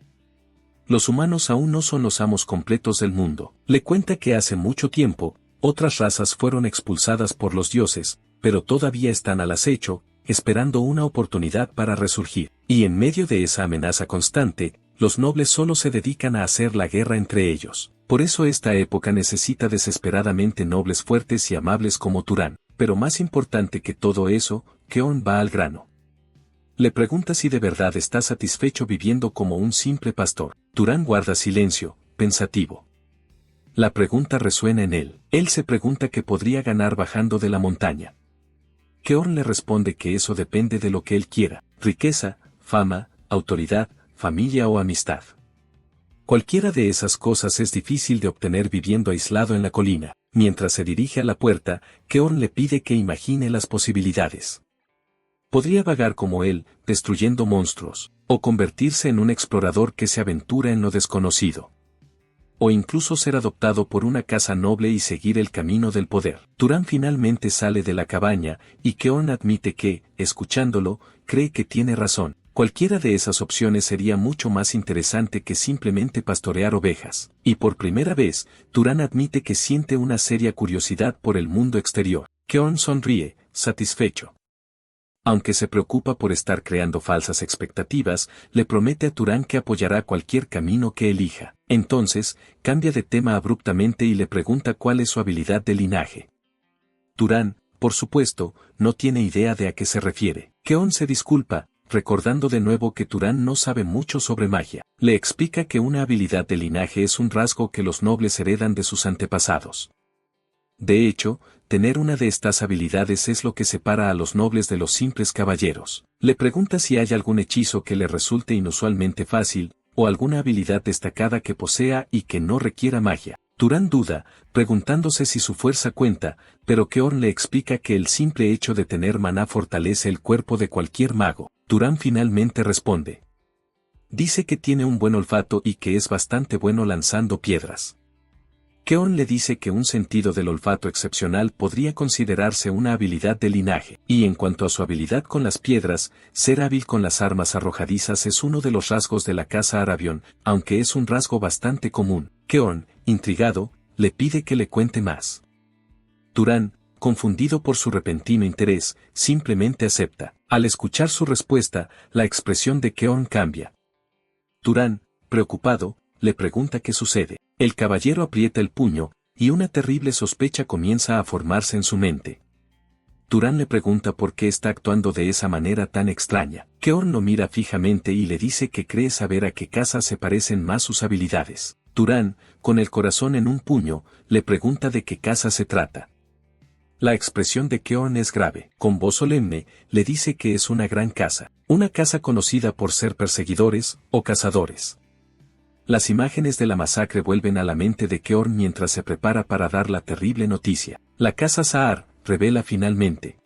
Los humanos aún no son los amos completos del mundo. Le cuenta que hace mucho tiempo, otras razas fueron expulsadas por los dioses, pero todavía están al acecho, esperando una oportunidad para resurgir. Y en medio de esa amenaza constante, los nobles solo se dedican a hacer la guerra entre ellos. Por eso esta época necesita desesperadamente nobles fuertes y amables como Turan. Pero más importante que todo eso, Keorn va al grano. Le pregunta si de verdad está satisfecho viviendo como un simple pastor. Turan guarda silencio, pensativo. La pregunta resuena en él. Él se pregunta qué podría ganar bajando de la montaña. Keorn le responde que eso depende de lo que él quiera: riqueza, fama, autoridad, familia o amistad. Cualquiera de esas cosas es difícil de obtener viviendo aislado en la colina. Mientras se dirige a la puerta, Keorn le pide que imagine las posibilidades. Podría vagar como él, destruyendo monstruos, o convertirse en un explorador que se aventura en lo desconocido. O incluso ser adoptado por una casa noble y seguir el camino del poder. Turan finalmente sale de la cabaña, y Keorn admite que, escuchándolo, cree que tiene razón. Cualquiera de esas opciones sería mucho más interesante que simplemente pastorear ovejas. Y por primera vez, Turan admite que siente una seria curiosidad por el mundo exterior. Keorn sonríe, satisfecho. Aunque se preocupa por estar creando falsas expectativas, le promete a Turan que apoyará cualquier camino que elija. Entonces, cambia de tema abruptamente y le pregunta cuál es su habilidad de linaje. Turan, por supuesto, no tiene idea de a qué se refiere. Keorn se disculpa, recordando de nuevo que Turan no sabe mucho sobre magia. Le explica que una habilidad de linaje es un rasgo que los nobles heredan de sus antepasados. De hecho, tener una de estas habilidades es lo que separa a los nobles de los simples caballeros. Le pregunta si hay algún hechizo que le resulte inusualmente fácil, o alguna habilidad destacada que posea y que no requiera magia. Turan duda, preguntándose si su fuerza cuenta, pero Keorn le explica que el simple hecho de tener maná fortalece el cuerpo de cualquier mago. Turan finalmente responde. Dice que tiene un buen olfato y que es bastante bueno lanzando piedras. Keon le dice que un sentido del olfato excepcional podría considerarse una habilidad de linaje, y en cuanto a su habilidad con las piedras, ser hábil con las armas arrojadizas es uno de los rasgos de la casa Arabión, aunque es un rasgo bastante común. Keon, intrigado, le pide que le cuente más. Turan, confundido por su repentino interés, simplemente acepta. Al escuchar su respuesta, la expresión de Keon cambia. Turan, preocupado, le pregunta qué sucede. El caballero aprieta el puño, y una terrible sospecha comienza a formarse en su mente. Turan le pregunta por qué está actuando de esa manera tan extraña. Keon lo mira fijamente y le dice que cree saber a qué casa se parecen más sus habilidades. Turan, con el corazón en un puño, le pregunta de qué casa se trata. La expresión de Keon es grave. Con voz solemne, le dice que es una gran casa. Una casa conocida por ser perseguidores o cazadores. Las imágenes de la masacre vuelven a la mente de Keon mientras se prepara para dar la terrible noticia. La casa Saar, revela finalmente.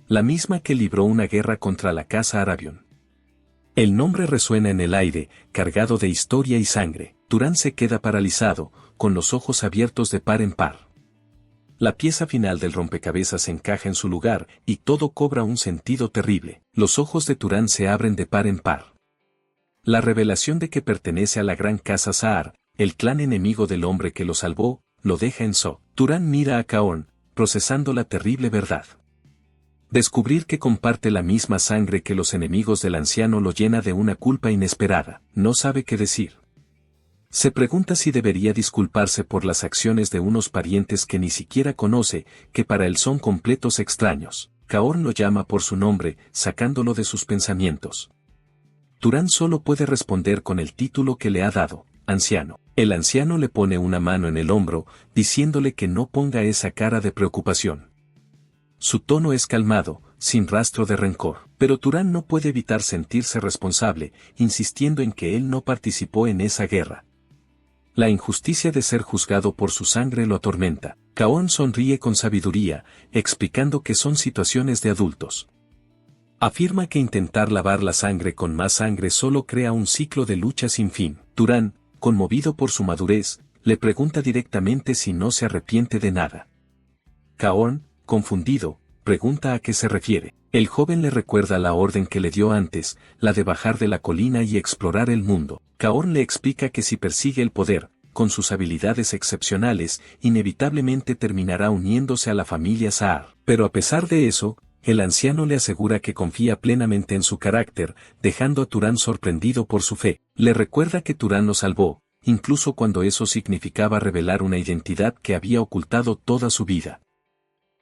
La misma que libró una guerra contra la casa Arabión. El nombre resuena en el aire, cargado de historia y sangre. Turan se queda paralizado, con los ojos abiertos de par en par. La pieza final del rompecabezas encaja en su lugar, y todo cobra un sentido terrible. Los ojos de Turan se abren de par en par. La revelación de que pertenece a la gran casa Saar, el clan enemigo del hombre que lo salvó, lo deja en shock. Turan mira a Keon, procesando la terrible verdad. Descubrir que comparte la misma sangre que los enemigos del anciano lo llena de una culpa inesperada. No sabe qué decir. Se pregunta si debería disculparse por las acciones de unos parientes que ni siquiera conoce, que para él son completos extraños. Keon lo llama por su nombre, sacándolo de sus pensamientos. Turan solo puede responder con el título que le ha dado, anciano. El anciano le pone una mano en el hombro, diciéndole que no ponga esa cara de preocupación. Su tono es calmado, sin rastro de rencor, pero Turan no puede evitar sentirse responsable, insistiendo en que él no participó en esa guerra. La injusticia de ser juzgado por su sangre lo atormenta. Keon sonríe con sabiduría, explicando que son situaciones de adultos. Afirma que intentar lavar la sangre con más sangre solo crea un ciclo de lucha sin fin. Turan, conmovido por su madurez, le pregunta directamente si no se arrepiente de nada. Keon, confundido, pregunta a qué se refiere. El joven le recuerda la orden que le dio antes, la de bajar de la colina y explorar el mundo. Keon le explica que si persigue el poder, con sus habilidades excepcionales, inevitablemente terminará uniéndose a la familia Saar. Pero a pesar de eso, el anciano le asegura que confía plenamente en su carácter, dejando a Turan sorprendido por su fe. Le recuerda que Turan lo salvó, incluso cuando eso significaba revelar una identidad que había ocultado toda su vida.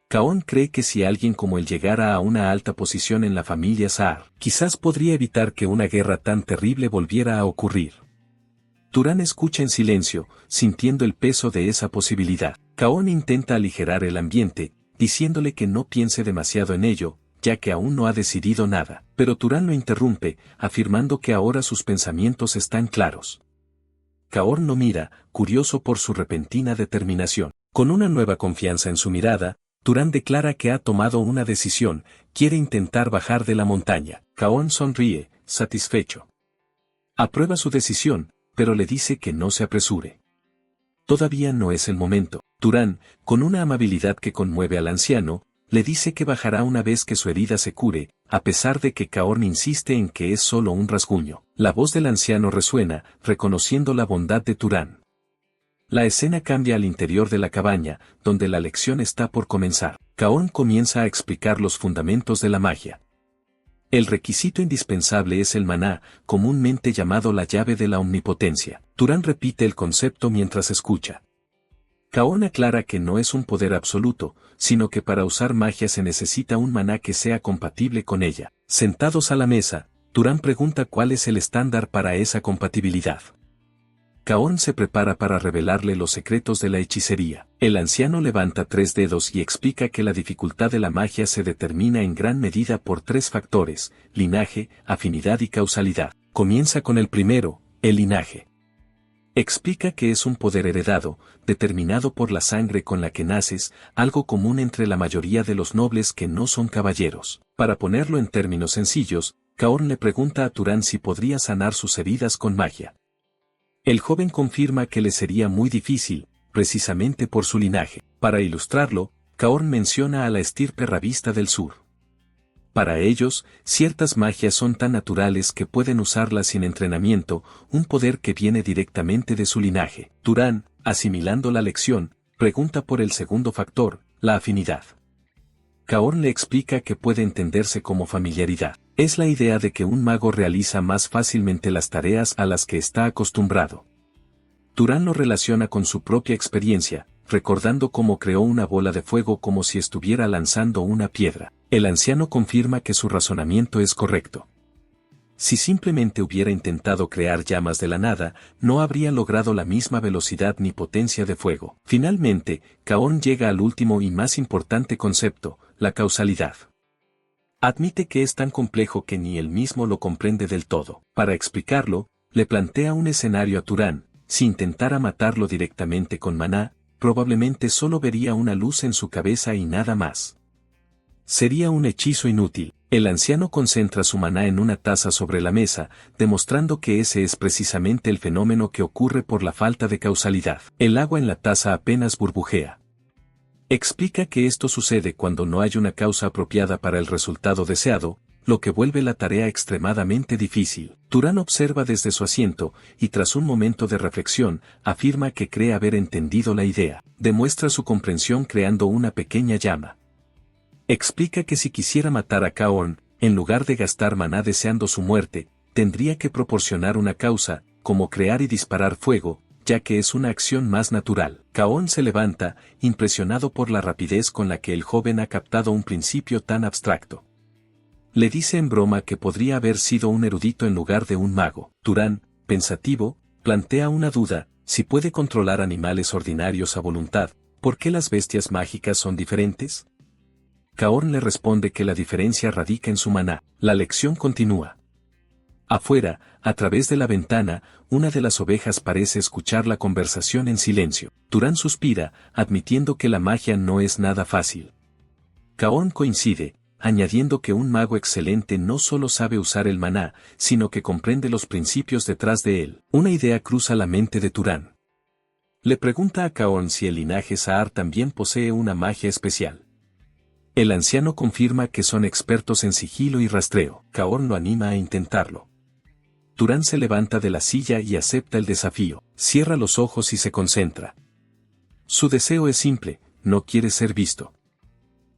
Keon cree que si alguien como él llegara a una alta posición en la familia Saar, quizás podría evitar que una guerra tan terrible volviera a ocurrir. Turan escucha en silencio, sintiendo el peso de esa posibilidad. Keon intenta aligerar el ambiente, diciéndole que no piense demasiado en ello, ya que aún no ha decidido nada. Pero Turan lo interrumpe, afirmando que ahora sus pensamientos están claros. Keon lo mira, curioso por su repentina determinación. Con una nueva confianza en su mirada, Turan declara que ha tomado una decisión, quiere intentar bajar de la montaña. Keon sonríe, satisfecho. Aprueba su decisión, pero le dice que no se apresure. Todavía no es el momento. Turan, con una amabilidad que conmueve al anciano, le dice que bajará una vez que su herida se cure, a pesar de que Keon insiste en que es solo un rasguño. La voz del anciano resuena, reconociendo la bondad de Turan. La escena cambia al interior de la cabaña, donde la lección está por comenzar. Keon comienza a explicar los fundamentos de la magia. El requisito indispensable es el maná, comúnmente llamado la llave de la omnipotencia. Turan repite el concepto mientras escucha. Keon aclara que no es un poder absoluto, sino que para usar magia se necesita un maná que sea compatible con ella. Sentados a la mesa, Turan pregunta cuál es el estándar para esa compatibilidad. Keon se prepara para revelarle los secretos de la hechicería. El anciano levanta 3 dedos y explica que la dificultad de la magia se determina en gran medida por 3 factores: linaje, afinidad y causalidad. Comienza con el primero, el linaje. Explica que es un poder heredado, determinado por la sangre con la que naces, algo común entre la mayoría de los nobles que no son caballeros. Para ponerlo en términos sencillos, Keon le pregunta a Turan si podría sanar sus heridas con magia. El joven confirma que le sería muy difícil, precisamente por su linaje. Para ilustrarlo, Kaorn menciona a la estirpe rabista del sur. Para ellos, ciertas magias son tan naturales que pueden usarlas sin entrenamiento, un poder que viene directamente de su linaje. Turan, asimilando la lección, pregunta por el segundo factor, la afinidad. Kaorn le explica que puede entenderse como familiaridad. Es la idea de que un mago realiza más fácilmente las tareas a las que está acostumbrado. Turan lo relaciona con su propia experiencia, recordando cómo creó una bola de fuego como si estuviera lanzando una piedra. El anciano confirma que su razonamiento es correcto. Si simplemente hubiera intentado crear llamas de la nada, no habría logrado la misma velocidad ni potencia de fuego. Finalmente, Kaorn llega al último y más importante concepto, la causalidad. Admite que es tan complejo que ni él mismo lo comprende del todo. Para explicarlo, le plantea un escenario a Turan. Si intentara matarlo directamente con maná, probablemente solo vería una luz en su cabeza y nada más. Sería un hechizo inútil. El anciano concentra su maná en una taza sobre la mesa, demostrando que ese es precisamente el fenómeno que ocurre por la falta de causalidad. El agua en la taza apenas burbujea. Explica que esto sucede cuando no hay una causa apropiada para el resultado deseado, lo que vuelve la tarea extremadamente difícil. Turan observa desde su asiento, y tras un momento de reflexión, afirma que cree haber entendido la idea. Demuestra su comprensión creando una pequeña llama. Explica que si quisiera matar a Kaorn, en lugar de gastar maná deseando su muerte, tendría que proporcionar una causa, como crear y disparar fuego, ya que es una acción más natural. Kaorn se levanta, impresionado por la rapidez con la que el joven ha captado un principio tan abstracto. Le dice en broma que podría haber sido un erudito en lugar de un mago. Turan, pensativo, plantea una duda: si puede controlar animales ordinarios a voluntad, ¿por qué las bestias mágicas son diferentes? Kaorn le responde que la diferencia radica en su maná. La lección continúa. Afuera, a través de la ventana, una de las ovejas parece escuchar la conversación en silencio. Turan suspira, admitiendo que la magia no es nada fácil. Kaorn coincide, añadiendo que un mago excelente no solo sabe usar el maná, sino que comprende los principios detrás de él. Una idea cruza la mente de Turan. Le pregunta a Kaorn si el linaje Saar también posee una magia especial. El anciano confirma que son expertos en sigilo y rastreo. Kaorn lo anima a intentarlo. Turan se levanta de la silla y acepta el desafío. Cierra los ojos y se concentra. Su deseo es simple, no quiere ser visto.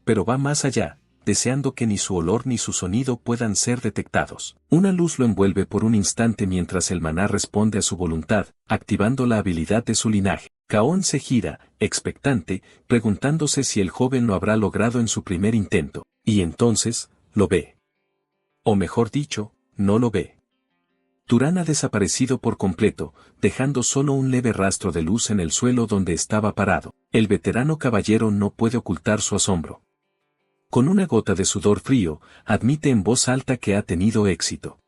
Pero va más allá, deseando que ni su olor ni su sonido puedan ser detectados. Una luz lo envuelve por un instante mientras el maná responde a su voluntad, activando la habilidad de su linaje. Kaorn se gira, expectante, preguntándose si el joven lo habrá logrado en su primer intento, y entonces, lo ve. O mejor dicho, no lo ve. Turan ha desaparecido por completo, dejando solo un leve rastro de luz en el suelo donde estaba parado. El veterano caballero no puede ocultar su asombro. Con una gota de sudor frío, admite en voz alta que ha tenido éxito.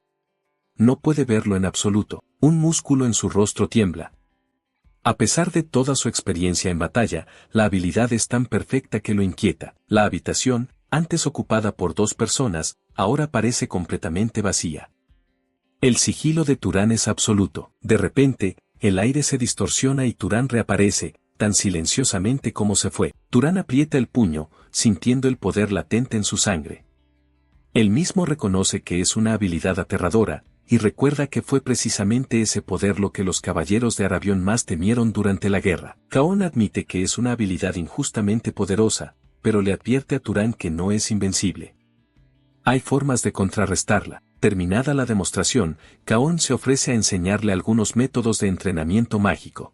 No puede verlo en absoluto. Un músculo en su rostro tiembla. A pesar de toda su experiencia en batalla, la habilidad es tan perfecta que lo inquieta. La habitación, antes ocupada por 2 personas, ahora parece completamente vacía. El sigilo de Turan es absoluto. De repente, el aire se distorsiona y Turan reaparece, tan silenciosamente como se fue. Turan aprieta el puño, sintiendo el poder latente en su sangre. Él mismo reconoce que es una habilidad aterradora, y recuerda que fue precisamente ese poder lo que los caballeros de Arabión más temieron durante la guerra. Kaorn admite que es una habilidad injustamente poderosa, pero le advierte a Turan que no es invencible. Hay formas de contrarrestarla. Terminada la demostración, Kaorn se ofrece a enseñarle algunos métodos de entrenamiento mágico.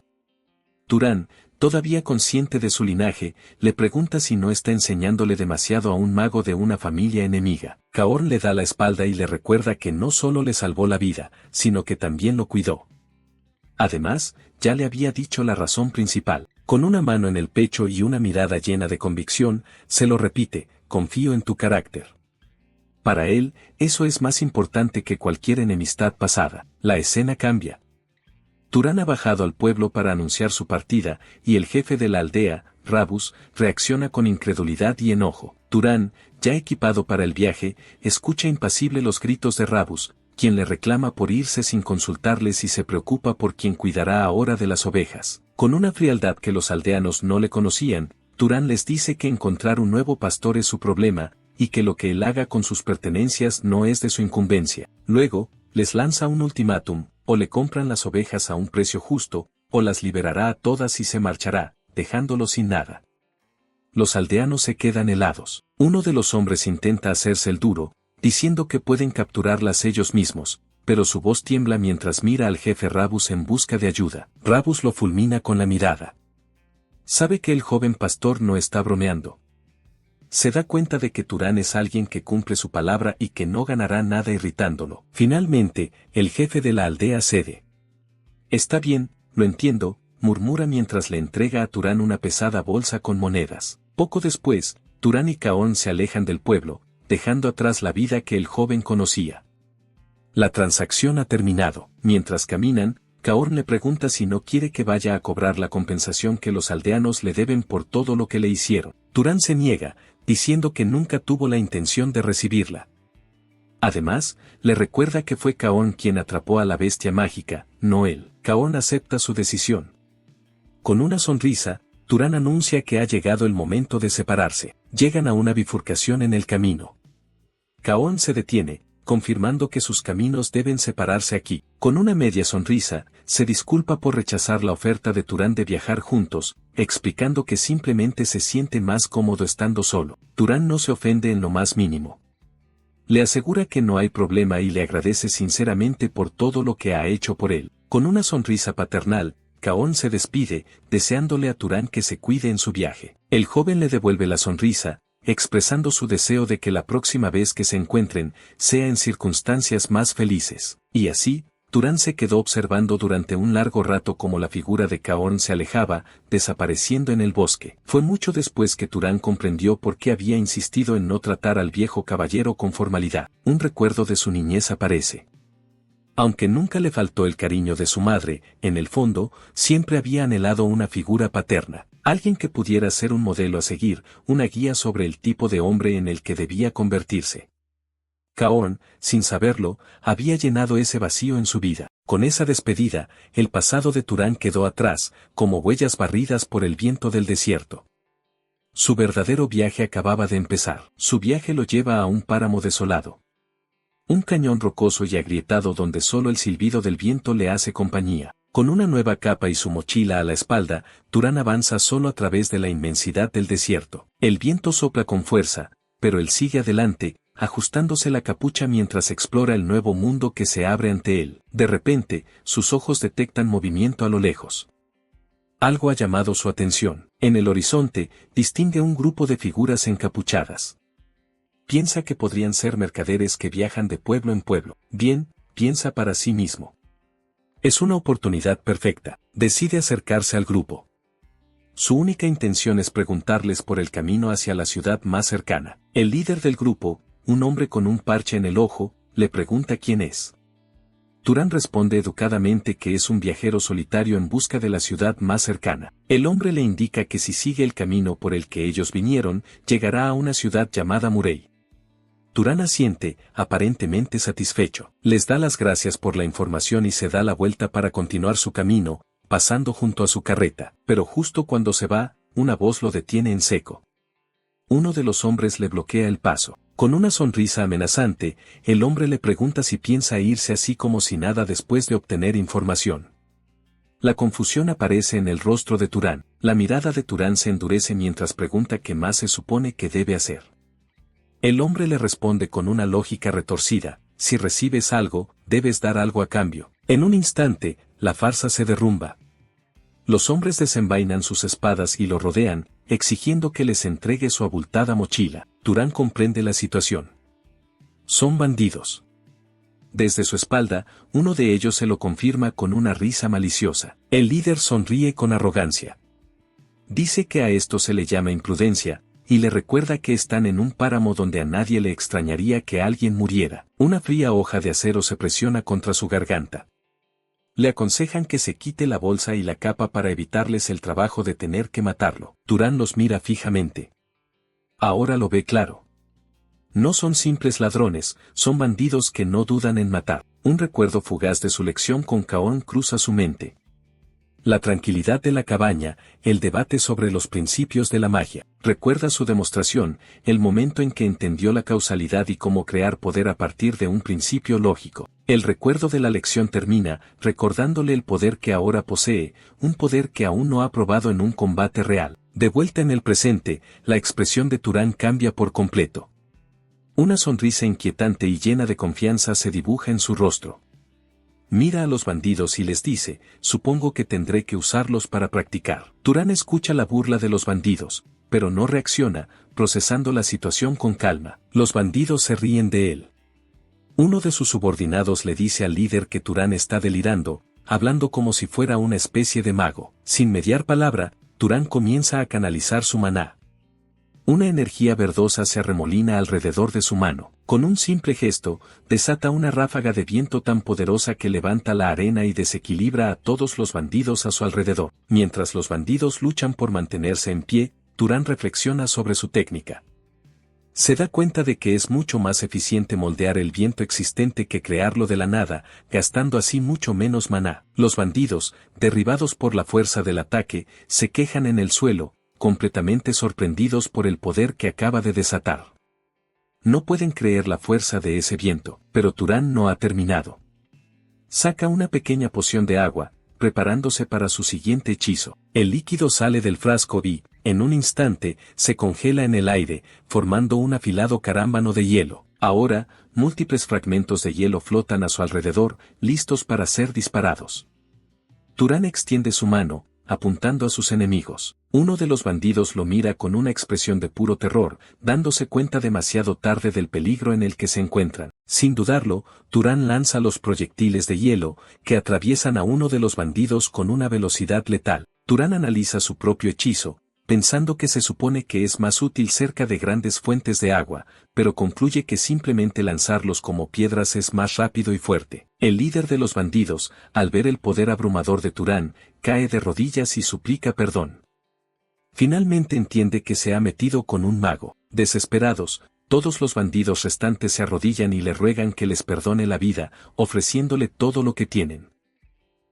Turan, todavía consciente de su linaje, le pregunta si no está enseñándole demasiado a un mago de una familia enemiga. Kaorn le da la espalda y le recuerda que no solo le salvó la vida, sino que también lo cuidó. Además, ya le había dicho la razón principal. Con una mano en el pecho y una mirada llena de convicción, se lo repite: confío en tu carácter. Para él, eso es más importante que cualquier enemistad pasada. La escena cambia. Turan ha bajado al pueblo para anunciar su partida, y el jefe de la aldea, Rabus, reacciona con incredulidad y enojo. Turan, ya equipado para el viaje, escucha impasible los gritos de Rabus, quien le reclama por irse sin consultarles y se preocupa por quien cuidará ahora de las ovejas. Con una frialdad que los aldeanos no le conocían, Turán les dice que encontrar un nuevo pastor es su problema, y que lo que él haga con sus pertenencias no es de su incumbencia. Luego, les lanza un ultimátum: o le compran las ovejas a un precio justo, o las liberará a todas y se marchará, dejándolos sin nada. Los aldeanos se quedan helados. Uno de los hombres intenta hacerse el duro, diciendo que pueden capturarlas ellos mismos, pero su voz tiembla mientras mira al jefe Rabus en busca de ayuda. Rabus lo fulmina con la mirada. Sabe que el joven pastor no está bromeando. Se da cuenta de que Turán es alguien que cumple su palabra y que no ganará nada irritándolo. Finalmente, el jefe de la aldea cede. Está bien, lo entiendo, murmura mientras le entrega a Turán una pesada bolsa con monedas. Poco después, Turán y Caón se alejan del pueblo, dejando atrás la vida que el joven conocía. La transacción ha terminado. Mientras caminan, Caón le pregunta si no quiere que vaya a cobrar la compensación que los aldeanos le deben por todo lo que le hicieron. Turán se niega, diciendo que nunca tuvo la intención de recibirla. Además, le recuerda que fue Caón quien atrapó a la bestia mágica, no él. Caón acepta su decisión. Con una sonrisa, Turán anuncia que ha llegado el momento de separarse. Llegan a una bifurcación en el camino. Caón se detiene, confirmando que sus caminos deben separarse aquí. Con una media sonrisa, se disculpa por rechazar la oferta de Turán de viajar juntos, explicando que simplemente se siente más cómodo estando solo. Turán no se ofende en lo más mínimo. Le asegura que no hay problema y le agradece sinceramente por todo lo que ha hecho por él. Con una sonrisa paternal, Caón se despide, deseándole a Turán que se cuide en su viaje. El joven le devuelve la sonrisa, expresando su deseo de que la próxima vez que se encuentren, sea en circunstancias más felices. Y así, Turán se quedó observando durante un largo rato cómo la figura de Caón se alejaba, desapareciendo en el bosque. Fue mucho después que Turán comprendió por qué había insistido en no tratar al viejo caballero con formalidad. Un recuerdo de su niñez aparece. Aunque nunca le faltó el cariño de su madre, en el fondo, siempre había anhelado una figura paterna. Alguien que pudiera ser un modelo a seguir, una guía sobre el tipo de hombre en el que debía convertirse. Caón, sin saberlo, había llenado ese vacío en su vida. Con esa despedida, el pasado de Turán quedó atrás, como huellas barridas por el viento del desierto. Su verdadero viaje acababa de empezar. Su viaje lo lleva a un páramo desolado. Un cañón rocoso y agrietado donde solo el silbido del viento le hace compañía. Con una nueva capa y su mochila a la espalda, Turán avanza solo a través de la inmensidad del desierto. El viento sopla con fuerza, pero él sigue adelante, ajustándose la capucha mientras explora el nuevo mundo que se abre ante él. De repente, sus ojos detectan movimiento a lo lejos. Algo ha llamado su atención. En el horizonte, distingue un grupo de figuras encapuchadas. Piensa que podrían ser mercaderes que viajan de pueblo en pueblo. Bien, piensa para sí mismo. Es una oportunidad perfecta. Decide acercarse al grupo. Su única intención es preguntarles por el camino hacia la ciudad más cercana. El líder del grupo, un hombre con un parche en el ojo, le pregunta quién es. Turán responde educadamente que es un viajero solitario en busca de la ciudad más cercana. El hombre le indica que si sigue el camino por el que ellos vinieron, llegará a una ciudad llamada Murey. Turán asiente, aparentemente satisfecho. Les da las gracias por la información y se da la vuelta para continuar su camino, pasando junto a su carreta. Pero justo cuando se va, una voz lo detiene en seco. Uno de los hombres le bloquea el paso. Con una sonrisa amenazante, el hombre le pregunta si piensa irse así como si nada después de obtener información. La confusión aparece en el rostro de Turán. La mirada de Turán se endurece mientras pregunta qué más se supone que debe hacer. El hombre le responde con una lógica retorcida: si recibes algo, debes dar algo a cambio. En un instante, la farsa se derrumba. Los hombres desenvainan sus espadas y lo rodean, exigiendo que les entregue su abultada mochila. Turán comprende la situación. Son bandidos. Desde su espalda, uno de ellos se lo confirma con una risa maliciosa. El líder sonríe con arrogancia. Dice que a esto se le llama imprudencia, y le recuerda que están en un páramo donde a nadie le extrañaría que alguien muriera. Una fría hoja de acero se presiona contra su garganta. Le aconsejan que se quite la bolsa y la capa para evitarles el trabajo de tener que matarlo. Turán los mira fijamente. Ahora lo ve claro. No son simples ladrones, son bandidos que no dudan en matar. Un recuerdo fugaz de su lección con Kaon cruza su mente. La tranquilidad de la cabaña, el debate sobre los principios de la magia. Recuerda su demostración, el momento en que entendió la causalidad y cómo crear poder a partir de un principio lógico. El recuerdo de la lección termina, recordándole el poder que ahora posee, un poder que aún no ha probado en un combate real. De vuelta en el presente, la expresión de Turán cambia por completo. Una sonrisa inquietante y llena de confianza se dibuja en su rostro. Mira a los bandidos y les dice, supongo que tendré que usarlos para practicar. Turán escucha la burla de los bandidos, pero no reacciona, procesando la situación con calma. Los bandidos se ríen de él. Uno de sus subordinados le dice al líder que Turán está delirando, hablando como si fuera una especie de mago. Sin mediar palabra, Turán comienza a canalizar su maná. Una energía verdosa se arremolina alrededor de su mano. Con un simple gesto, desata una ráfaga de viento tan poderosa que levanta la arena y desequilibra a todos los bandidos a su alrededor. Mientras los bandidos luchan por mantenerse en pie, Turán reflexiona sobre su técnica. Se da cuenta de que es mucho más eficiente moldear el viento existente que crearlo de la nada, gastando así mucho menos maná. Los bandidos, derribados por la fuerza del ataque, se quejan en el suelo, completamente sorprendidos por el poder que acaba de desatar. No pueden creer la fuerza de ese viento, pero Turán no ha terminado. Saca una pequeña poción de agua, preparándose para su siguiente hechizo. El líquido sale del frasco y, en un instante, se congela en el aire, formando un afilado carámbano de hielo. Ahora, múltiples fragmentos de hielo flotan a su alrededor, listos para ser disparados. Turán extiende su mano, apuntando a sus enemigos. Uno de los bandidos lo mira con una expresión de puro terror, dándose cuenta demasiado tarde del peligro en el que se encuentran. Sin dudarlo, Turán lanza los proyectiles de hielo, que atraviesan a uno de los bandidos con una velocidad letal. Turán analiza su propio hechizo, pensando que se supone que es más útil cerca de grandes fuentes de agua, pero concluye que simplemente lanzarlos como piedras es más rápido y fuerte. El líder de los bandidos, al ver el poder abrumador de Turán, cae de rodillas y suplica perdón. Finalmente entiende que se ha metido con un mago. Desesperados, todos los bandidos restantes se arrodillan y le ruegan que les perdone la vida, ofreciéndole todo lo que tienen.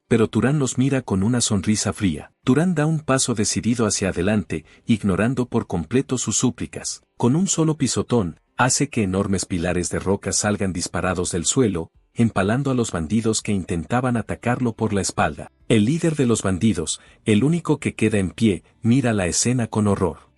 Pero Turán los mira con una sonrisa fría. Turán da un paso decidido hacia adelante, ignorando por completo sus súplicas. Con un solo pisotón, hace que enormes pilares de roca salgan disparados del suelo, empalando a los bandidos que intentaban atacarlo por la espalda. El líder de los bandidos, el único que queda en pie, mira la escena con horror.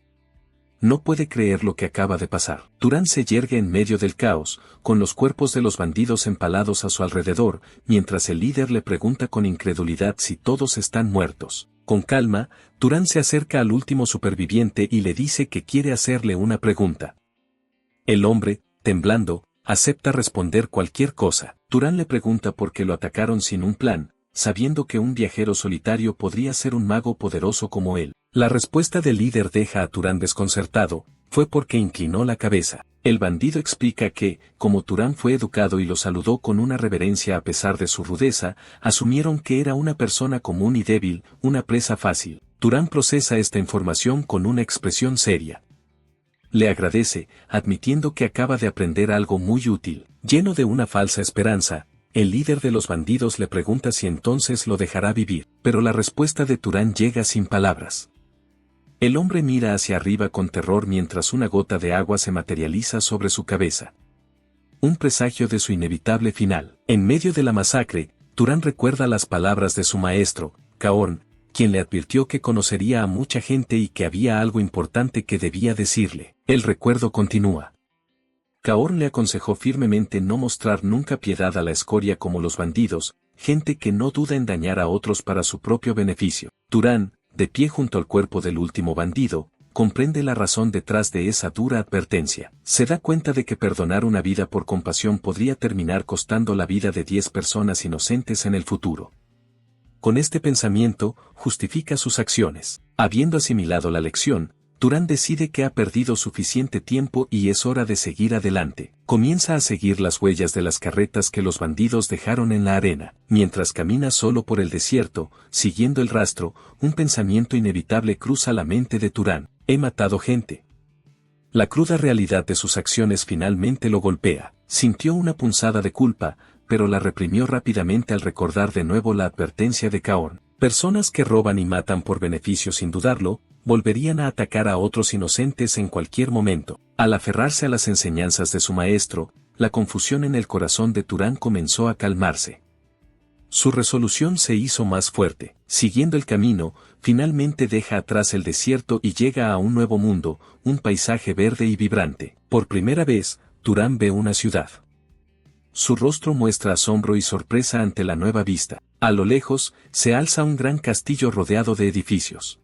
No puede creer lo que acaba de pasar. Turán se yergue en medio del caos, con los cuerpos de los bandidos empalados a su alrededor, mientras el líder le pregunta con incredulidad si todos están muertos. Con calma, Turán se acerca al último superviviente y le dice que quiere hacerle una pregunta. El hombre, temblando, acepta responder cualquier cosa. Turán le pregunta por qué lo atacaron sin un plan, sabiendo que un viajero solitario podría ser un mago poderoso como él. La respuesta del líder deja a Turán desconcertado, fue porque inclinó la cabeza. El bandido explica que, como Turán fue educado y lo saludó con una reverencia a pesar de su rudeza, asumieron que era una persona común y débil, una presa fácil. Turán procesa esta información con una expresión seria. Le agradece, admitiendo que acaba de aprender algo muy útil. Lleno de una falsa esperanza, el líder de los bandidos le pregunta si entonces lo dejará vivir, pero la respuesta de Turán llega sin palabras. El hombre mira hacia arriba con terror mientras una gota de agua se materializa sobre su cabeza. Un presagio de su inevitable final. En medio de la masacre, Turán recuerda las palabras de su maestro, Kaon, quien le advirtió que conocería a mucha gente y que había algo importante que debía decirle. El recuerdo continúa. Kaon le aconsejó firmemente no mostrar nunca piedad a la escoria como los bandidos, gente que no duda en dañar a otros para su propio beneficio. Turán, de pie junto al cuerpo del último bandido, comprende la razón detrás de esa dura advertencia. Se da cuenta de que perdonar una vida por compasión podría terminar costando la vida de 10 personas inocentes en el futuro. Con este pensamiento, justifica sus acciones. Habiendo asimilado la lección, Turán decide que ha perdido suficiente tiempo y es hora de seguir adelante. Comienza a seguir las huellas de las carretas que los bandidos dejaron en la arena. Mientras camina solo por el desierto, siguiendo el rastro, un pensamiento inevitable cruza la mente de Turán. He matado gente. La cruda realidad de sus acciones finalmente lo golpea. Sintió una punzada de culpa, pero la reprimió rápidamente al recordar de nuevo la advertencia de Caón. Personas que roban y matan por beneficio sin dudarlo, volverían a atacar a otros inocentes en cualquier momento. Al aferrarse a las enseñanzas de su maestro, la confusión en el corazón de Turán comenzó a calmarse. Su resolución se hizo más fuerte. Siguiendo el camino, finalmente deja atrás el desierto y llega a un nuevo mundo, un paisaje verde y vibrante. Por primera vez, Turán ve una ciudad. Su rostro muestra asombro y sorpresa ante la nueva vista. A lo lejos, se alza un gran castillo rodeado de edificios.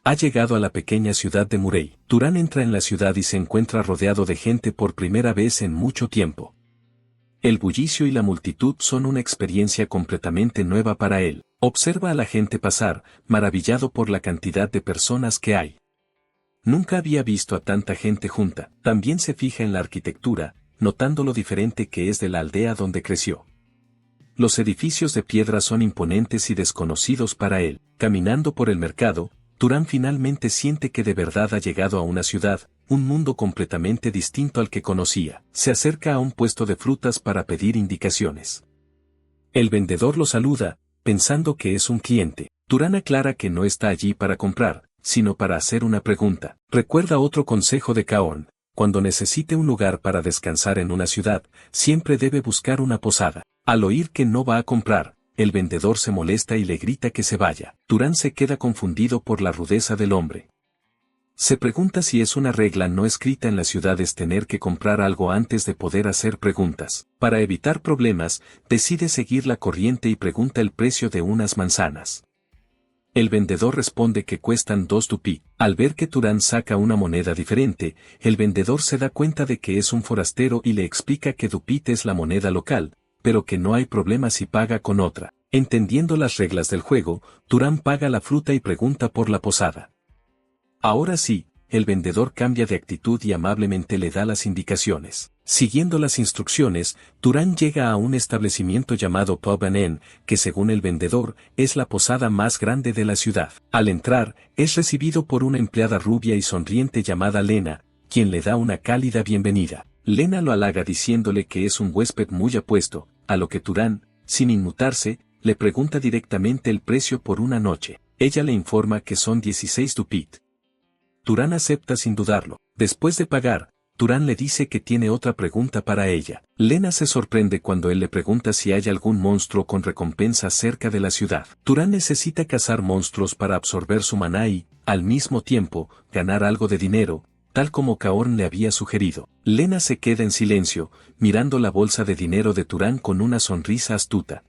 Ha llegado a la pequeña ciudad de Murray. Turán entra en la ciudad y se encuentra rodeado de gente por primera vez en mucho tiempo. El bullicio y la multitud son una experiencia completamente nueva para él. Observa a la gente pasar, maravillado por la cantidad de personas que hay. Nunca había visto a tanta gente junta. También se fija en la arquitectura, notando lo diferente que es de la aldea donde creció. Los edificios de piedra son imponentes y desconocidos para él. Caminando por el mercado, Turán finalmente siente que de verdad ha llegado a una ciudad, un mundo completamente distinto al que conocía. Se acerca a un puesto de frutas para pedir indicaciones. El vendedor lo saluda, pensando que es un cliente. Turán aclara que no está allí para comprar, sino para hacer una pregunta. Recuerda otro consejo de Caón: cuando necesite un lugar para descansar en una ciudad, siempre debe buscar una posada. Al oír que no va a comprar, el vendedor se molesta y le grita que se vaya. Turán se queda confundido por la rudeza del hombre. Se pregunta si es una regla no escrita en las ciudades tener que comprar algo antes de poder hacer preguntas. Para evitar problemas, decide seguir la corriente y pregunta el precio de unas manzanas. El vendedor responde que cuestan 2 dupí. Al ver que Turán saca una moneda diferente, el vendedor se da cuenta de que es un forastero y le explica que dupit es la moneda local, pero que no hay problema si paga con otra. Entendiendo las reglas del juego, Turán paga la fruta y pregunta por la posada. Ahora sí, el vendedor cambia de actitud y amablemente le da las indicaciones. Siguiendo las instrucciones, Turán llega a un establecimiento llamado Pub and Inn, que según el vendedor, es la posada más grande de la ciudad. Al entrar, es recibido por una empleada rubia y sonriente llamada Lena, quien le da una cálida bienvenida. Lena lo halaga diciéndole que es un huésped muy apuesto, a lo que Turán, sin inmutarse, le pregunta directamente el precio por una noche. Ella le informa que son 16 dupit. Turán acepta sin dudarlo. Después de pagar, Turán le dice que tiene otra pregunta para ella. Lena se sorprende cuando él le pregunta si hay algún monstruo con recompensa cerca de la ciudad. Turán necesita cazar monstruos para absorber su maná y, al mismo tiempo, ganar algo de dinero, tal como Caón le había sugerido. Lena se queda en silencio, mirando la bolsa de dinero de Turán con una sonrisa astuta.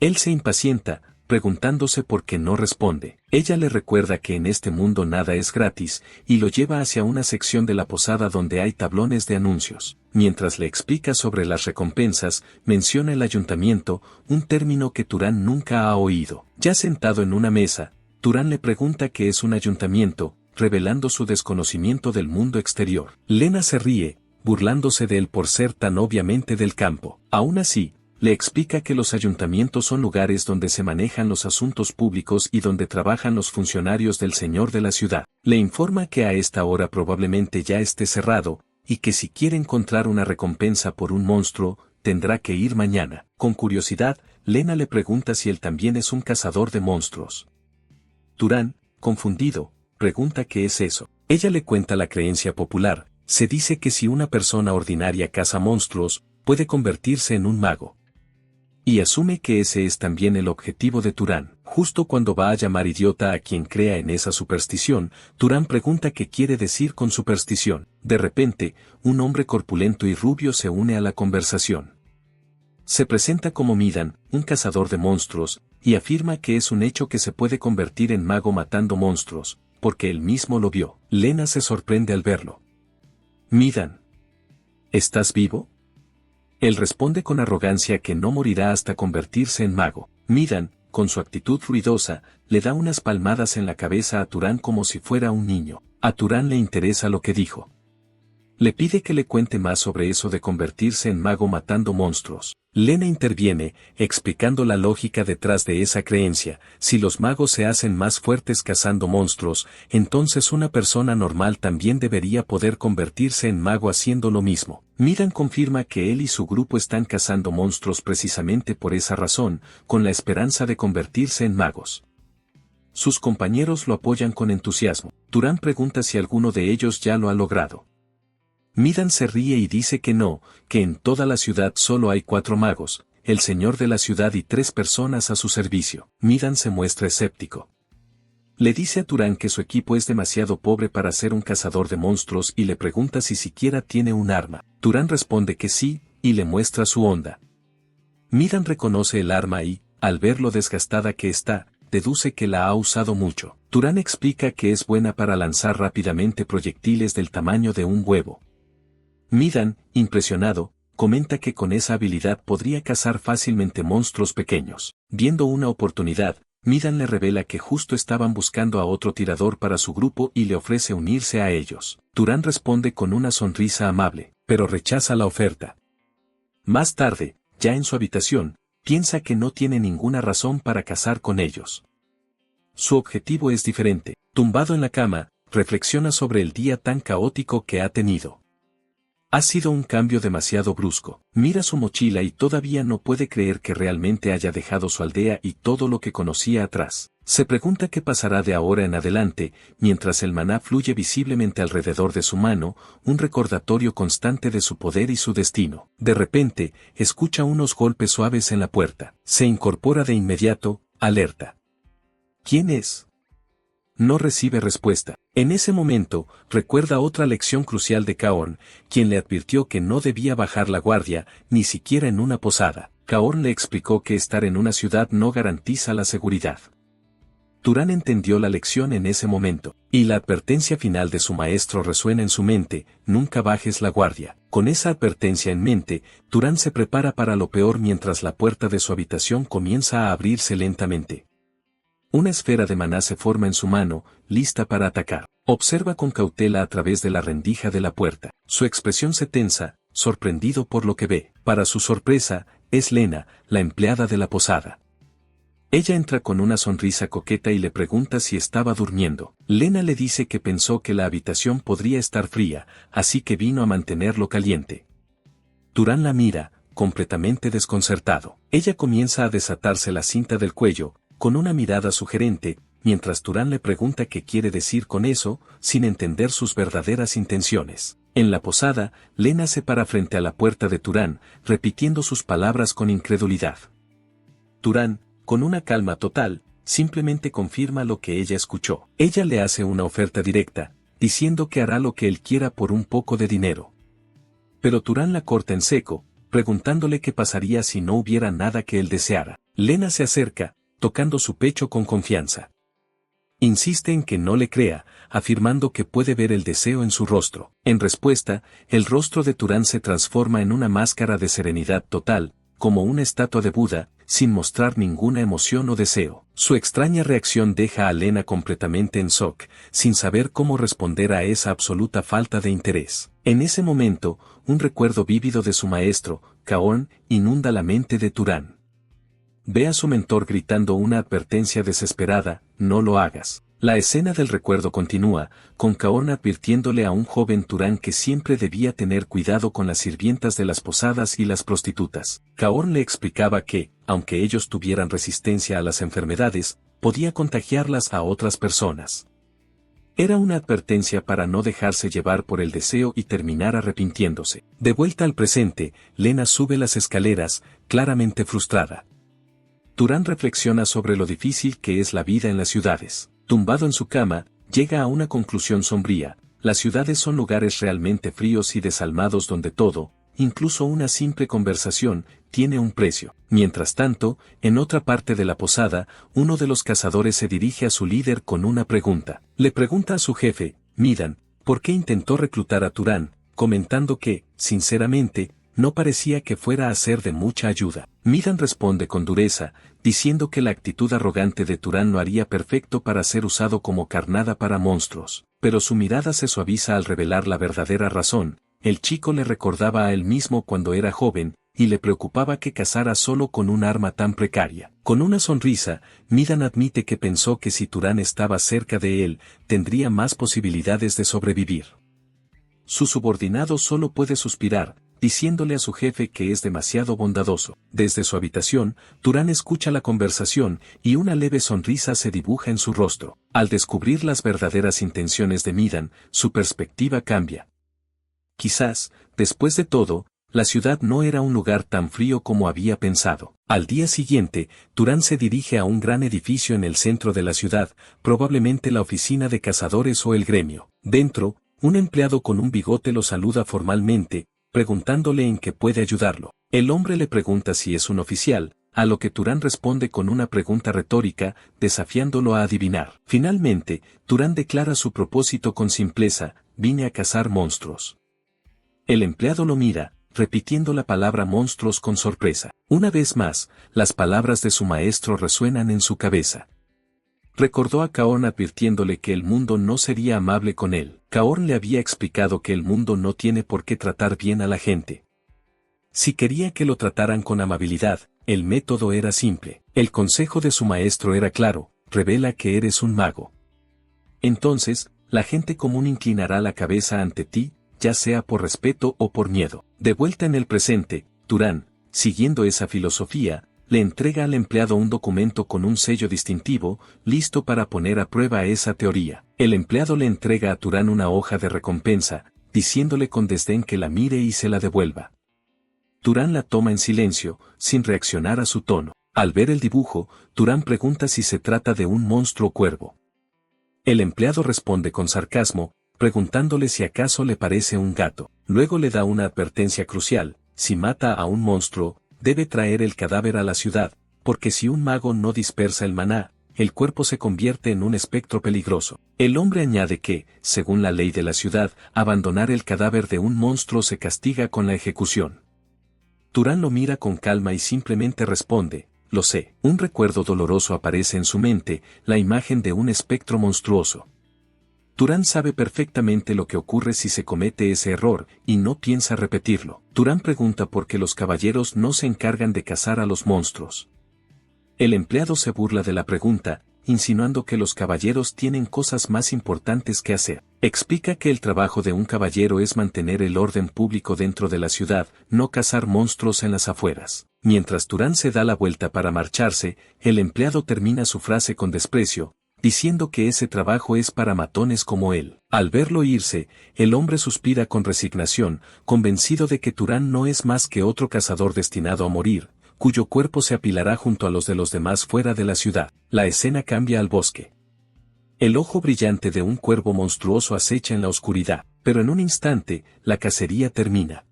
Él se impacienta, preguntándose por qué no responde. Ella le recuerda que en este mundo nada es gratis, y lo lleva hacia una sección de la posada donde hay tablones de anuncios. Mientras le explica sobre las recompensas, menciona el ayuntamiento, un término que Turán nunca ha oído. Ya sentado en una mesa, Turán le pregunta qué es un ayuntamiento, revelando su desconocimiento del mundo exterior. Lena se ríe, burlándose de él por ser tan obviamente del campo. Aún así, le explica que los ayuntamientos son lugares donde se manejan los asuntos públicos y donde trabajan los funcionarios del señor de la ciudad. Le informa que a esta hora probablemente ya esté cerrado, y que si quiere encontrar una recompensa por un monstruo, tendrá que ir mañana. Con curiosidad, Lena le pregunta si él también es un cazador de monstruos. Turán, confundido, pregunta qué es eso. Ella le cuenta la creencia popular. Se dice que si una persona ordinaria caza monstruos, puede convertirse en un mago. Y asume que ese es también el objetivo de Turán. Justo cuando va a llamar idiota a quien crea en esa superstición, Turán pregunta qué quiere decir con superstición. De repente, un hombre corpulento y rubio se une a la conversación. Se presenta como Midan, un cazador de monstruos, y afirma que es un hecho que se puede convertir en mago matando monstruos, porque él mismo lo vio. Lena se sorprende al verlo. Midan, ¿estás vivo? Él responde con arrogancia que no morirá hasta convertirse en mago. Midan, con su actitud ruidosa, le da unas palmadas en la cabeza a Turán como si fuera un niño. A Turán le interesa lo que dijo. Le pide que le cuente más sobre eso de convertirse en mago matando monstruos. Lena interviene, explicando la lógica detrás de esa creencia. Si los magos se hacen más fuertes cazando monstruos, entonces una persona normal también debería poder convertirse en mago haciendo lo mismo. Midan confirma que él y su grupo están cazando monstruos precisamente por esa razón, con la esperanza de convertirse en magos. Sus compañeros lo apoyan con entusiasmo. Turan pregunta si alguno de ellos ya lo ha logrado. Midan se ríe y dice que no, que en toda la ciudad solo hay 4 magos, el señor de la ciudad y 3 personas a su servicio. Midan se muestra escéptico. Le dice a Turan que su equipo es demasiado pobre para ser un cazador de monstruos y le pregunta si siquiera tiene un arma. Turan responde que sí, y le muestra su onda. Midan reconoce el arma y, al ver lo desgastada que está, deduce que la ha usado mucho. Turan explica que es buena para lanzar rápidamente proyectiles del tamaño de un huevo. Midan, impresionado, comenta que con esa habilidad podría cazar fácilmente monstruos pequeños. Viendo una oportunidad, Midan le revela que justo estaban buscando a otro tirador para su grupo y le ofrece unirse a ellos. Turan responde con una sonrisa amable, pero rechaza la oferta. Más tarde, ya en su habitación, piensa que no tiene ninguna razón para cazar con ellos. Su objetivo es diferente. Tumbado en la cama, reflexiona sobre el día tan caótico que ha tenido. Ha sido un cambio demasiado brusco. Mira su mochila y todavía no puede creer que realmente haya dejado su aldea y todo lo que conocía atrás. Se pregunta qué pasará de ahora en adelante, mientras el maná fluye visiblemente alrededor de su mano, un recordatorio constante de su poder y su destino. De repente, escucha unos golpes suaves en la puerta. Se incorpora de inmediato, alerta. ¿Quién es? No recibe respuesta. En ese momento, recuerda otra lección crucial de Kaorn, quien le advirtió que no debía bajar la guardia, ni siquiera en una posada. Kaorn le explicó que estar en una ciudad no garantiza la seguridad. Turan entendió la lección en ese momento, y la advertencia final de su maestro resuena en su mente: nunca bajes la guardia. Con esa advertencia en mente, Turan se prepara para lo peor mientras la puerta de su habitación comienza a abrirse lentamente. Una esfera de maná se forma en su mano, lista para atacar. Observa con cautela a través de la rendija de la puerta. Su expresión se tensa, sorprendido por lo que ve. Para su sorpresa, es Lena, la empleada de la posada. Ella entra con una sonrisa coqueta y le pregunta si estaba durmiendo. Lena le dice que pensó que la habitación podría estar fría, así que vino a mantenerlo caliente. Turan la mira, completamente desconcertado. Ella comienza a desatarse la cinta del cuello, con una mirada sugerente, mientras Turan le pregunta qué quiere decir con eso, sin entender sus verdaderas intenciones. En la posada, Lena se para frente a la puerta de Turan, repitiendo sus palabras con incredulidad. Turan, con una calma total, simplemente confirma lo que ella escuchó. Ella le hace una oferta directa, diciendo que hará lo que él quiera por un poco de dinero. Pero Turan la corta en seco, preguntándole qué pasaría si no hubiera nada que él deseara. Lena se acerca, tocando su pecho con confianza. Insiste en que no le crea, afirmando que puede ver el deseo en su rostro. En respuesta, el rostro de Turan se transforma en una máscara de serenidad total, como una estatua de Buda, sin mostrar ninguna emoción o deseo. Su extraña reacción deja a Lena completamente en shock, sin saber cómo responder a esa absoluta falta de interés. En ese momento, un recuerdo vívido de su maestro, Kaorn, inunda la mente de Turan. Ve a su mentor gritando una advertencia desesperada: no lo hagas. La escena del recuerdo continúa, con Kaorn advirtiéndole a un joven Turan que siempre debía tener cuidado con las sirvientas de las posadas y las prostitutas. Kaorn le explicaba que, aunque ellos tuvieran resistencia a las enfermedades, podía contagiarlas a otras personas. Era una advertencia para no dejarse llevar por el deseo y terminar arrepintiéndose. De vuelta al presente, Lena sube las escaleras, claramente frustrada. Turan reflexiona sobre lo difícil que es la vida en las ciudades. Tumbado en su cama, llega a una conclusión sombría: las ciudades son lugares realmente fríos y desalmados donde todo, incluso una simple conversación, tiene un precio. Mientras tanto, en otra parte de la posada, uno de los cazadores se dirige a su líder con una pregunta. Le pregunta a su jefe, Midan, por qué intentó reclutar a Turan, comentando que, sinceramente, no parecía que fuera a ser de mucha ayuda. Midan responde con dureza, diciendo que la actitud arrogante de Turan lo haría perfecto para ser usado como carnada para monstruos. Pero su mirada se suaviza al revelar la verdadera razón: el chico le recordaba a él mismo cuando era joven, y le preocupaba que cazara solo con un arma tan precaria. Con una sonrisa, Midan admite que pensó que si Turán estaba cerca de él, tendría más posibilidades de sobrevivir. Su subordinado solo puede suspirar, diciéndole a su jefe que es demasiado bondadoso. Desde su habitación, Turán escucha la conversación y una leve sonrisa se dibuja en su rostro. Al descubrir las verdaderas intenciones de Midan, su perspectiva cambia. Quizás, después de todo, la ciudad no era un lugar tan frío como había pensado. Al día siguiente, Turán se dirige a un gran edificio en el centro de la ciudad, probablemente la oficina de cazadores o el gremio. Dentro, un empleado con un bigote lo saluda formalmente, preguntándole en qué puede ayudarlo. El hombre le pregunta si es un oficial, a lo que Turán responde con una pregunta retórica, desafiándolo a adivinar. Finalmente, Turán declara su propósito con simpleza: vine a cazar monstruos. El empleado lo mira, repitiendo la palabra monstruos con sorpresa. Una vez más, las palabras de su maestro resuenan en su cabeza. Recordó a Kaorn advirtiéndole que el mundo no sería amable con él. Kaorn le había explicado que el mundo no tiene por qué tratar bien a la gente. Si quería que lo trataran con amabilidad, el método era simple. El consejo de su maestro era claro: revela que eres un mago. Entonces, la gente común inclinará la cabeza ante ti, ya sea por respeto o por miedo. De vuelta en el presente, Turán, siguiendo esa filosofía, le entrega al empleado un documento con un sello distintivo, listo para poner a prueba esa teoría. El empleado le entrega a Turán una hoja de recompensa, diciéndole con desdén que la mire y se la devuelva. Turán la toma en silencio, sin reaccionar a su tono. Al ver el dibujo, Turán pregunta si se trata de un monstruo cuervo. El empleado responde con sarcasmo, preguntándole si acaso le parece un gato. Luego le da una advertencia crucial: si mata a un monstruo, debe traer el cadáver a la ciudad, porque si un mago no dispersa el maná, el cuerpo se convierte en un espectro peligroso. El hombre añade que, según la ley de la ciudad, abandonar el cadáver de un monstruo se castiga con la ejecución. Turán lo mira con calma y simplemente responde: lo sé. Un recuerdo doloroso aparece en su mente, la imagen de un espectro monstruoso. Turán sabe perfectamente lo que ocurre si se comete ese error, y no piensa repetirlo. Turán pregunta por qué los caballeros no se encargan de cazar a los monstruos. El empleado se burla de la pregunta, insinuando que los caballeros tienen cosas más importantes que hacer. Explica que el trabajo de un caballero es mantener el orden público dentro de la ciudad, no cazar monstruos en las afueras. Mientras Turán se da la vuelta para marcharse, el empleado termina su frase con desprecio, diciendo que ese trabajo es para matones como él. Al verlo irse, el hombre suspira con resignación, convencido de que Turán no es más que otro cazador destinado a morir, cuyo cuerpo se apilará junto a los de los demás fuera de la ciudad. La escena cambia al bosque. El ojo brillante de un cuervo monstruoso acecha en la oscuridad, pero en un instante, la cacería termina.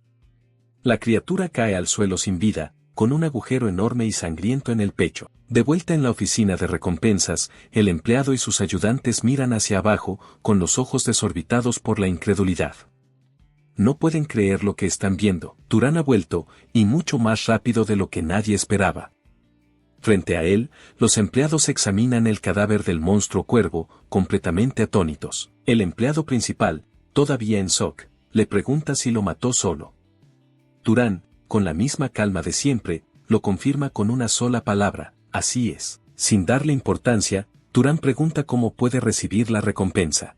La criatura cae al suelo sin vida, con un agujero enorme y sangriento en el pecho. De vuelta en la oficina de recompensas, el empleado y sus ayudantes miran hacia abajo, con los ojos desorbitados por la incredulidad. No pueden creer lo que están viendo. Turán ha vuelto, y mucho más rápido de lo que nadie esperaba. Frente a él, los empleados examinan el cadáver del monstruo cuervo, completamente atónitos. El empleado principal, todavía en shock, le pregunta si lo mató solo. Turán, con la misma calma de siempre, lo confirma con una sola palabra: así es. Sin darle importancia, Turán pregunta cómo puede recibir la recompensa.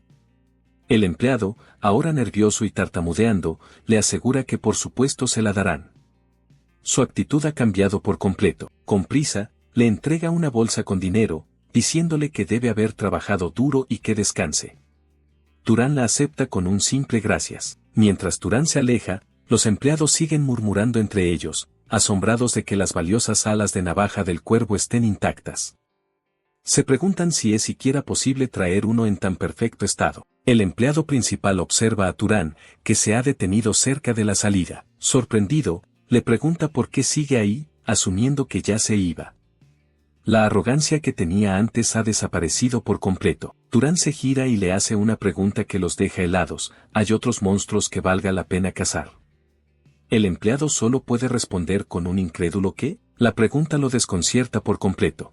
El empleado, ahora nervioso y tartamudeando, le asegura que por supuesto se la darán. Su actitud ha cambiado por completo. Con prisa, le entrega una bolsa con dinero, diciéndole que debe haber trabajado duro y que descanse. Turán la acepta con un simple gracias. Mientras Turán se aleja, los empleados siguen murmurando entre ellos, asombrados de que las valiosas alas de navaja del cuervo estén intactas. Se preguntan si es siquiera posible traer uno en tan perfecto estado. El empleado principal observa a Turán, que se ha detenido cerca de la salida. Sorprendido, le pregunta por qué sigue ahí, asumiendo que ya se iba. La arrogancia que tenía antes ha desaparecido por completo. Turán se gira y le hace una pregunta que los deja helados: ¿hay otros monstruos que valga la pena cazar? El empleado solo puede responder con un incrédulo ¿qué? La pregunta lo desconcierta por completo.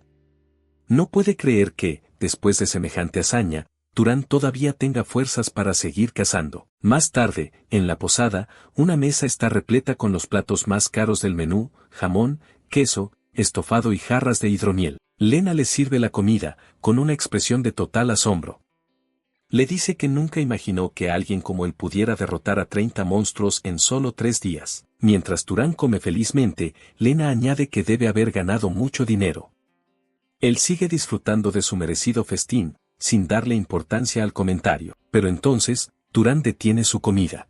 No puede creer que, después de semejante hazaña, Turán todavía tenga fuerzas para seguir cazando. Más tarde, en la posada, una mesa está repleta con los platos más caros del menú, jamón, queso, estofado y jarras de hidromiel. Lena le sirve la comida, con una expresión de total asombro. Le dice que nunca imaginó que alguien como él pudiera derrotar a 30 monstruos en solo 3 días. Mientras Turán come felizmente, Lena añade que debe haber ganado mucho dinero. Él sigue disfrutando de su merecido festín, sin darle importancia al comentario. Pero entonces, Turán detiene su comida.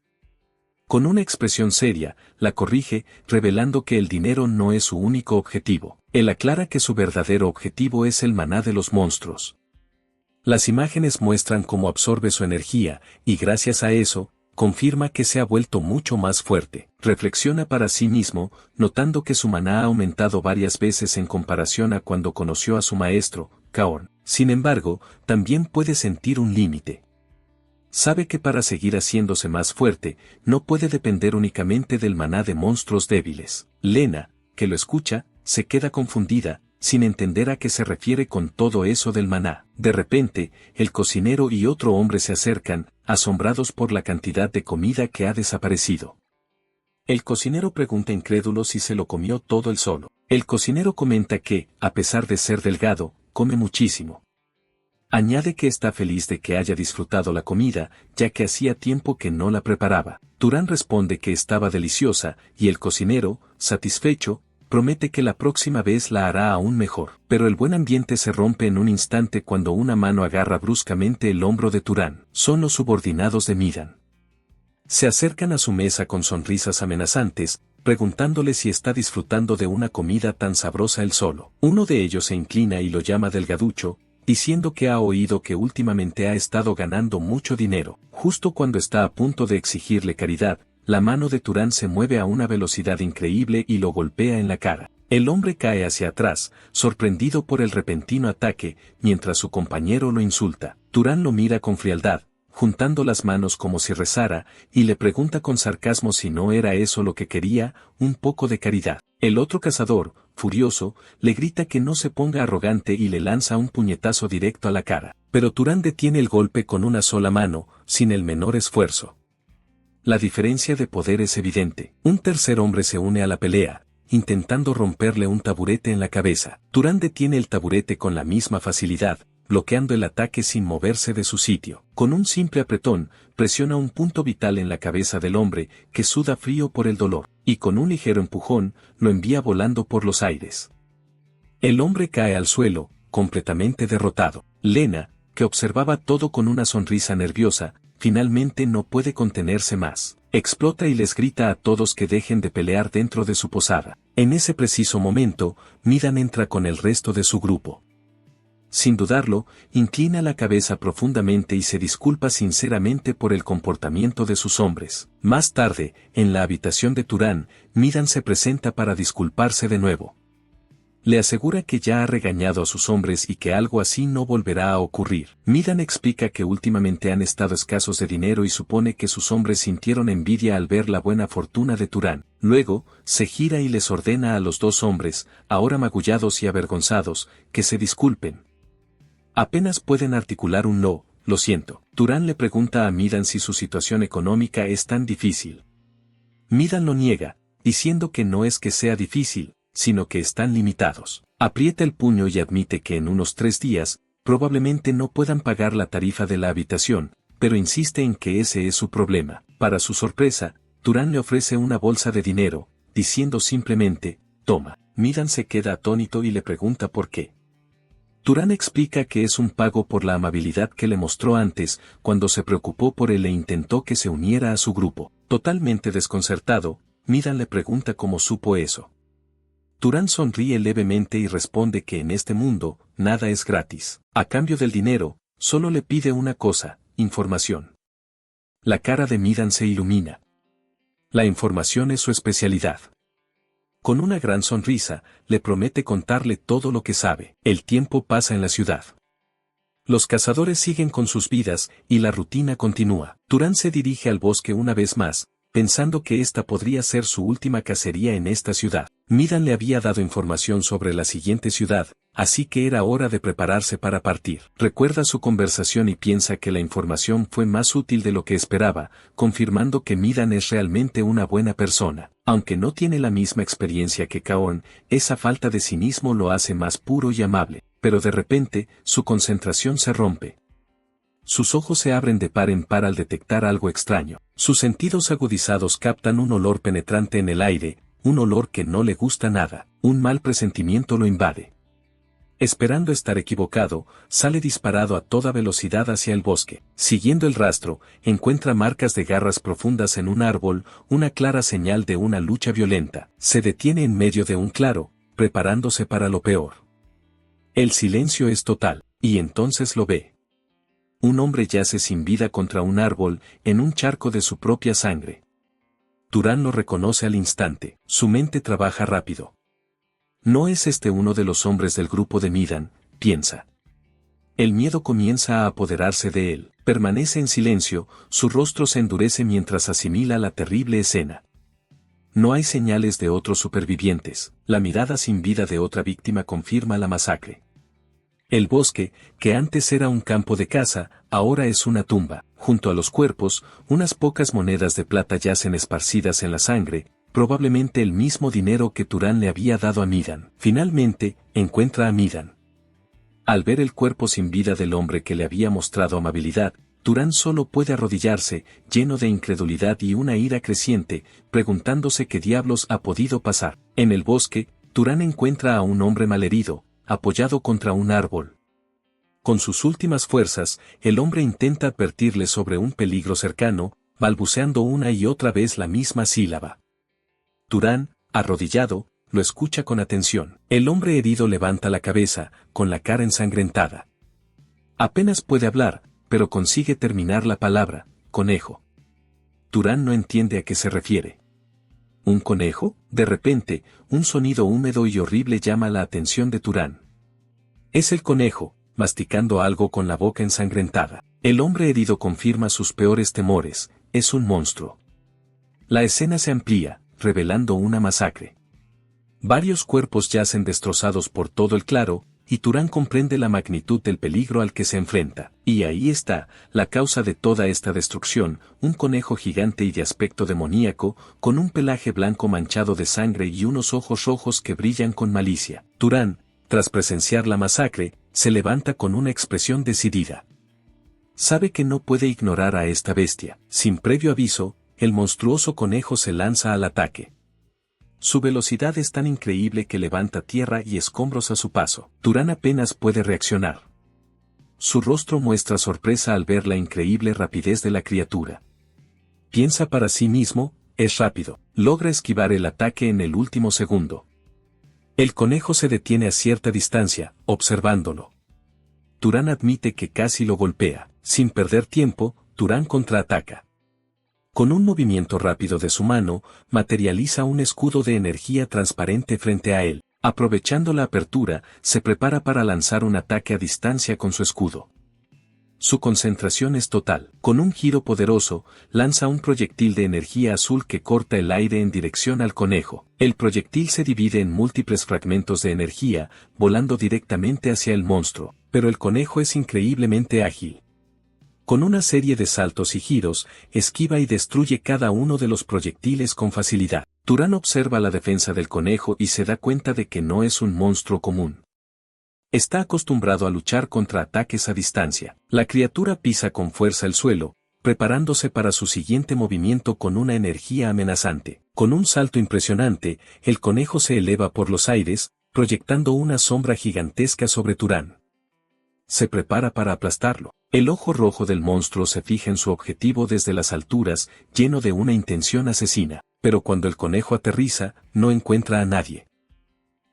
Con una expresión seria, la corrige, revelando que el dinero no es su único objetivo. Él aclara que su verdadero objetivo es el maná de los monstruos. Las imágenes muestran cómo absorbe su energía, y gracias a eso, confirma que se ha vuelto mucho más fuerte. Reflexiona para sí mismo, notando que su maná ha aumentado varias veces en comparación a cuando conoció a su maestro, Kaorn. Sin embargo, también puede sentir un límite. Sabe que para seguir haciéndose más fuerte, no puede depender únicamente del maná de monstruos débiles. Lena, que lo escucha, se queda confundida, sin entender a qué se refiere con todo eso del maná. De repente, el cocinero y otro hombre se acercan, asombrados por la cantidad de comida que ha desaparecido. El cocinero pregunta incrédulo si se lo comió todo él solo. El cocinero comenta que, a pesar de ser delgado, come muchísimo. Añade que está feliz de que haya disfrutado la comida, ya que hacía tiempo que no la preparaba. Turán responde que estaba deliciosa, y el cocinero, satisfecho, promete que la próxima vez la hará aún mejor. Pero el buen ambiente se rompe en un instante cuando una mano agarra bruscamente el hombro de Turán. Son los subordinados de Midan. Se acercan a su mesa con sonrisas amenazantes, preguntándole si está disfrutando de una comida tan sabrosa él solo. Uno de ellos se inclina y lo llama delgaducho, diciendo que ha oído que últimamente ha estado ganando mucho dinero. Justo cuando está a punto de exigirle caridad, la mano de Turán se mueve a una velocidad increíble y lo golpea en la cara. El hombre cae hacia atrás, sorprendido por el repentino ataque, mientras su compañero lo insulta. Turán lo mira con frialdad, juntando las manos como si rezara, y le pregunta con sarcasmo si no era eso lo que quería, un poco de caridad. El otro cazador, furioso, le grita que no se ponga arrogante y le lanza un puñetazo directo a la cara. Pero Turán detiene el golpe con una sola mano, sin el menor esfuerzo. La diferencia de poder es evidente. Un tercer hombre se une a la pelea, intentando romperle un taburete en la cabeza. Turán detiene el taburete con la misma facilidad, bloqueando el ataque sin moverse de su sitio. Con un simple apretón, presiona un punto vital en la cabeza del hombre, que suda frío por el dolor, y con un ligero empujón, lo envía volando por los aires. El hombre cae al suelo, completamente derrotado. Lena, que observaba todo con una sonrisa nerviosa, finalmente no puede contenerse más. Explota y les grita a todos que dejen de pelear dentro de su posada. En ese preciso momento, Midan entra con el resto de su grupo. Sin dudarlo, inclina la cabeza profundamente y se disculpa sinceramente por el comportamiento de sus hombres. Más tarde, en la habitación de Turán, Midan se presenta para disculparse de nuevo. Le asegura que ya ha regañado a sus hombres y que algo así no volverá a ocurrir. Midan explica que últimamente han estado escasos de dinero y supone que sus hombres sintieron envidia al ver la buena fortuna de Turán. Luego, se gira y les ordena a los dos hombres, ahora magullados y avergonzados, que se disculpen. Apenas pueden articular un no, lo siento. Turán le pregunta a Midan si su situación económica es tan difícil. Midan lo niega, diciendo que no es que sea difícil, sino que están limitados. Aprieta el puño y admite que en unos 3 días, probablemente no puedan pagar la tarifa de la habitación, pero insiste en que ese es su problema. Para su sorpresa, Turán le ofrece una bolsa de dinero, diciendo simplemente, toma. Midan se queda atónito y le pregunta por qué. Turán explica que es un pago por la amabilidad que le mostró antes, cuando se preocupó por él e intentó que se uniera a su grupo. Totalmente desconcertado, Midan le pregunta cómo supo eso. Turán sonríe levemente y responde que en este mundo, nada es gratis. A cambio del dinero, solo le pide una cosa, información. La cara de Midan se ilumina. La información es su especialidad. Con una gran sonrisa, le promete contarle todo lo que sabe. El tiempo pasa en la ciudad. Los cazadores siguen con sus vidas, y la rutina continúa. Turán se dirige al bosque una vez más, pensando que esta podría ser su última cacería en esta ciudad. Midan le había dado información sobre la siguiente ciudad, así que era hora de prepararse para partir. Recuerda su conversación y piensa que la información fue más útil de lo que esperaba, confirmando que Midan es realmente una buena persona. Aunque no tiene la misma experiencia que Kaon, esa falta de cinismo lo hace más puro y amable. Pero de repente, su concentración se rompe. Sus ojos se abren de par en par al detectar algo extraño. Sus sentidos agudizados captan un olor penetrante en el aire, un olor que no le gusta nada. Un mal presentimiento lo invade. Esperando estar equivocado, sale disparado a toda velocidad hacia el bosque. Siguiendo el rastro, encuentra marcas de garras profundas en un árbol, una clara señal de una lucha violenta. Se detiene en medio de un claro, preparándose para lo peor. El silencio es total, y entonces lo ve. Un hombre yace sin vida contra un árbol, en un charco de su propia sangre. Turan lo reconoce al instante, su mente trabaja rápido. ¿No es este uno de los hombres del grupo de Midan?, piensa. El miedo comienza a apoderarse de él, permanece en silencio, su rostro se endurece mientras asimila la terrible escena. No hay señales de otros supervivientes, la mirada sin vida de otra víctima confirma la masacre. El bosque, que antes era un campo de caza, ahora es una tumba. Junto a los cuerpos, unas pocas monedas de plata yacen esparcidas en la sangre, probablemente el mismo dinero que Turan le había dado a Midan. Finalmente, encuentra a Midan. Al ver el cuerpo sin vida del hombre que le había mostrado amabilidad, Turan solo puede arrodillarse, lleno de incredulidad y una ira creciente, preguntándose qué diablos ha podido pasar. En el bosque, Turan encuentra a un hombre malherido, apoyado contra un árbol. Con sus últimas fuerzas, el hombre intenta advertirle sobre un peligro cercano, balbuceando una y otra vez la misma sílaba. Turan, arrodillado, lo escucha con atención. El hombre herido levanta la cabeza, con la cara ensangrentada. Apenas puede hablar, pero consigue terminar la palabra, conejo. Turan no entiende a qué se refiere. ¿Un conejo? De repente, un sonido húmedo y horrible llama la atención de Turan. Es el conejo, masticando algo con la boca ensangrentada. El hombre herido confirma sus peores temores, es un monstruo. La escena se amplía, revelando una masacre. Varios cuerpos yacen destrozados por todo el claro, y Turan comprende la magnitud del peligro al que se enfrenta. Y ahí está, la causa de toda esta destrucción, un conejo gigante y de aspecto demoníaco, con un pelaje blanco manchado de sangre y unos ojos rojos que brillan con malicia. Turan, tras presenciar la masacre, se levanta con una expresión decidida. Sabe que no puede ignorar a esta bestia. Sin previo aviso, el monstruoso conejo se lanza al ataque. Su velocidad es tan increíble que levanta tierra y escombros a su paso. Turan apenas puede reaccionar. Su rostro muestra sorpresa al ver la increíble rapidez de la criatura. Piensa para sí mismo, es rápido. Logra esquivar el ataque en el último segundo. El conejo se detiene a cierta distancia, observándolo. Turan admite que casi lo golpea. Sin perder tiempo, Turan contraataca. Con un movimiento rápido de su mano, materializa un escudo de energía transparente frente a él. Aprovechando la apertura, se prepara para lanzar un ataque a distancia con su escudo. Su concentración es total. Con un giro poderoso, lanza un proyectil de energía azul que corta el aire en dirección al conejo. El proyectil se divide en múltiples fragmentos de energía, volando directamente hacia el monstruo. Pero el conejo es increíblemente ágil. Con una serie de saltos y giros, esquiva y destruye cada uno de los proyectiles con facilidad. Turan observa la defensa del conejo y se da cuenta de que no es un monstruo común. Está acostumbrado a luchar contra ataques a distancia. La criatura pisa con fuerza el suelo, preparándose para su siguiente movimiento con una energía amenazante. Con un salto impresionante, el conejo se eleva por los aires, proyectando una sombra gigantesca sobre Turan. Se prepara para aplastarlo. El ojo rojo del monstruo se fija en su objetivo desde las alturas, lleno de una intención asesina. Pero cuando el conejo aterriza, no encuentra a nadie.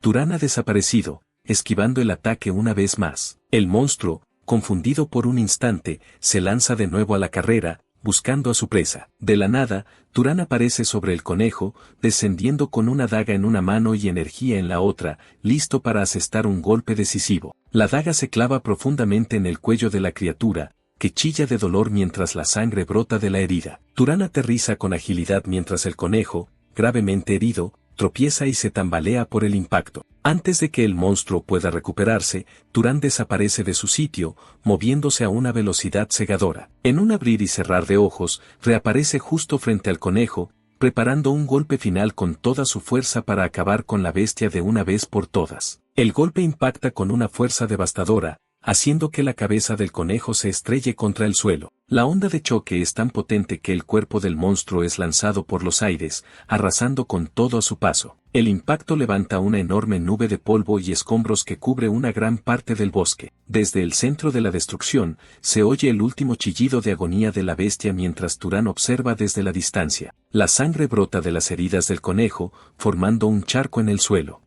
Turan ha desaparecido, esquivando el ataque una vez más. El monstruo, confundido por un instante, se lanza de nuevo a la carrera, buscando a su presa. De la nada, Turan aparece sobre el conejo, descendiendo con una daga en una mano y energía en la otra, listo para asestar un golpe decisivo. La daga se clava profundamente en el cuello de la criatura, que chilla de dolor mientras la sangre brota de la herida. Turán aterriza con agilidad mientras el conejo, gravemente herido, tropieza y se tambalea por el impacto. Antes de que el monstruo pueda recuperarse, Turán desaparece de su sitio, moviéndose a una velocidad cegadora. En un abrir y cerrar de ojos, reaparece justo frente al conejo, preparando un golpe final con toda su fuerza para acabar con la bestia de una vez por todas. El golpe impacta con una fuerza devastadora, haciendo que la cabeza del conejo se estrelle contra el suelo. La onda de choque es tan potente que el cuerpo del monstruo es lanzado por los aires, arrasando con todo a su paso. El impacto levanta una enorme nube de polvo y escombros que cubre una gran parte del bosque. Desde el centro de la destrucción, se oye el último chillido de agonía de la bestia mientras Turán observa desde la distancia. La sangre brota de las heridas del conejo, formando un charco en el suelo.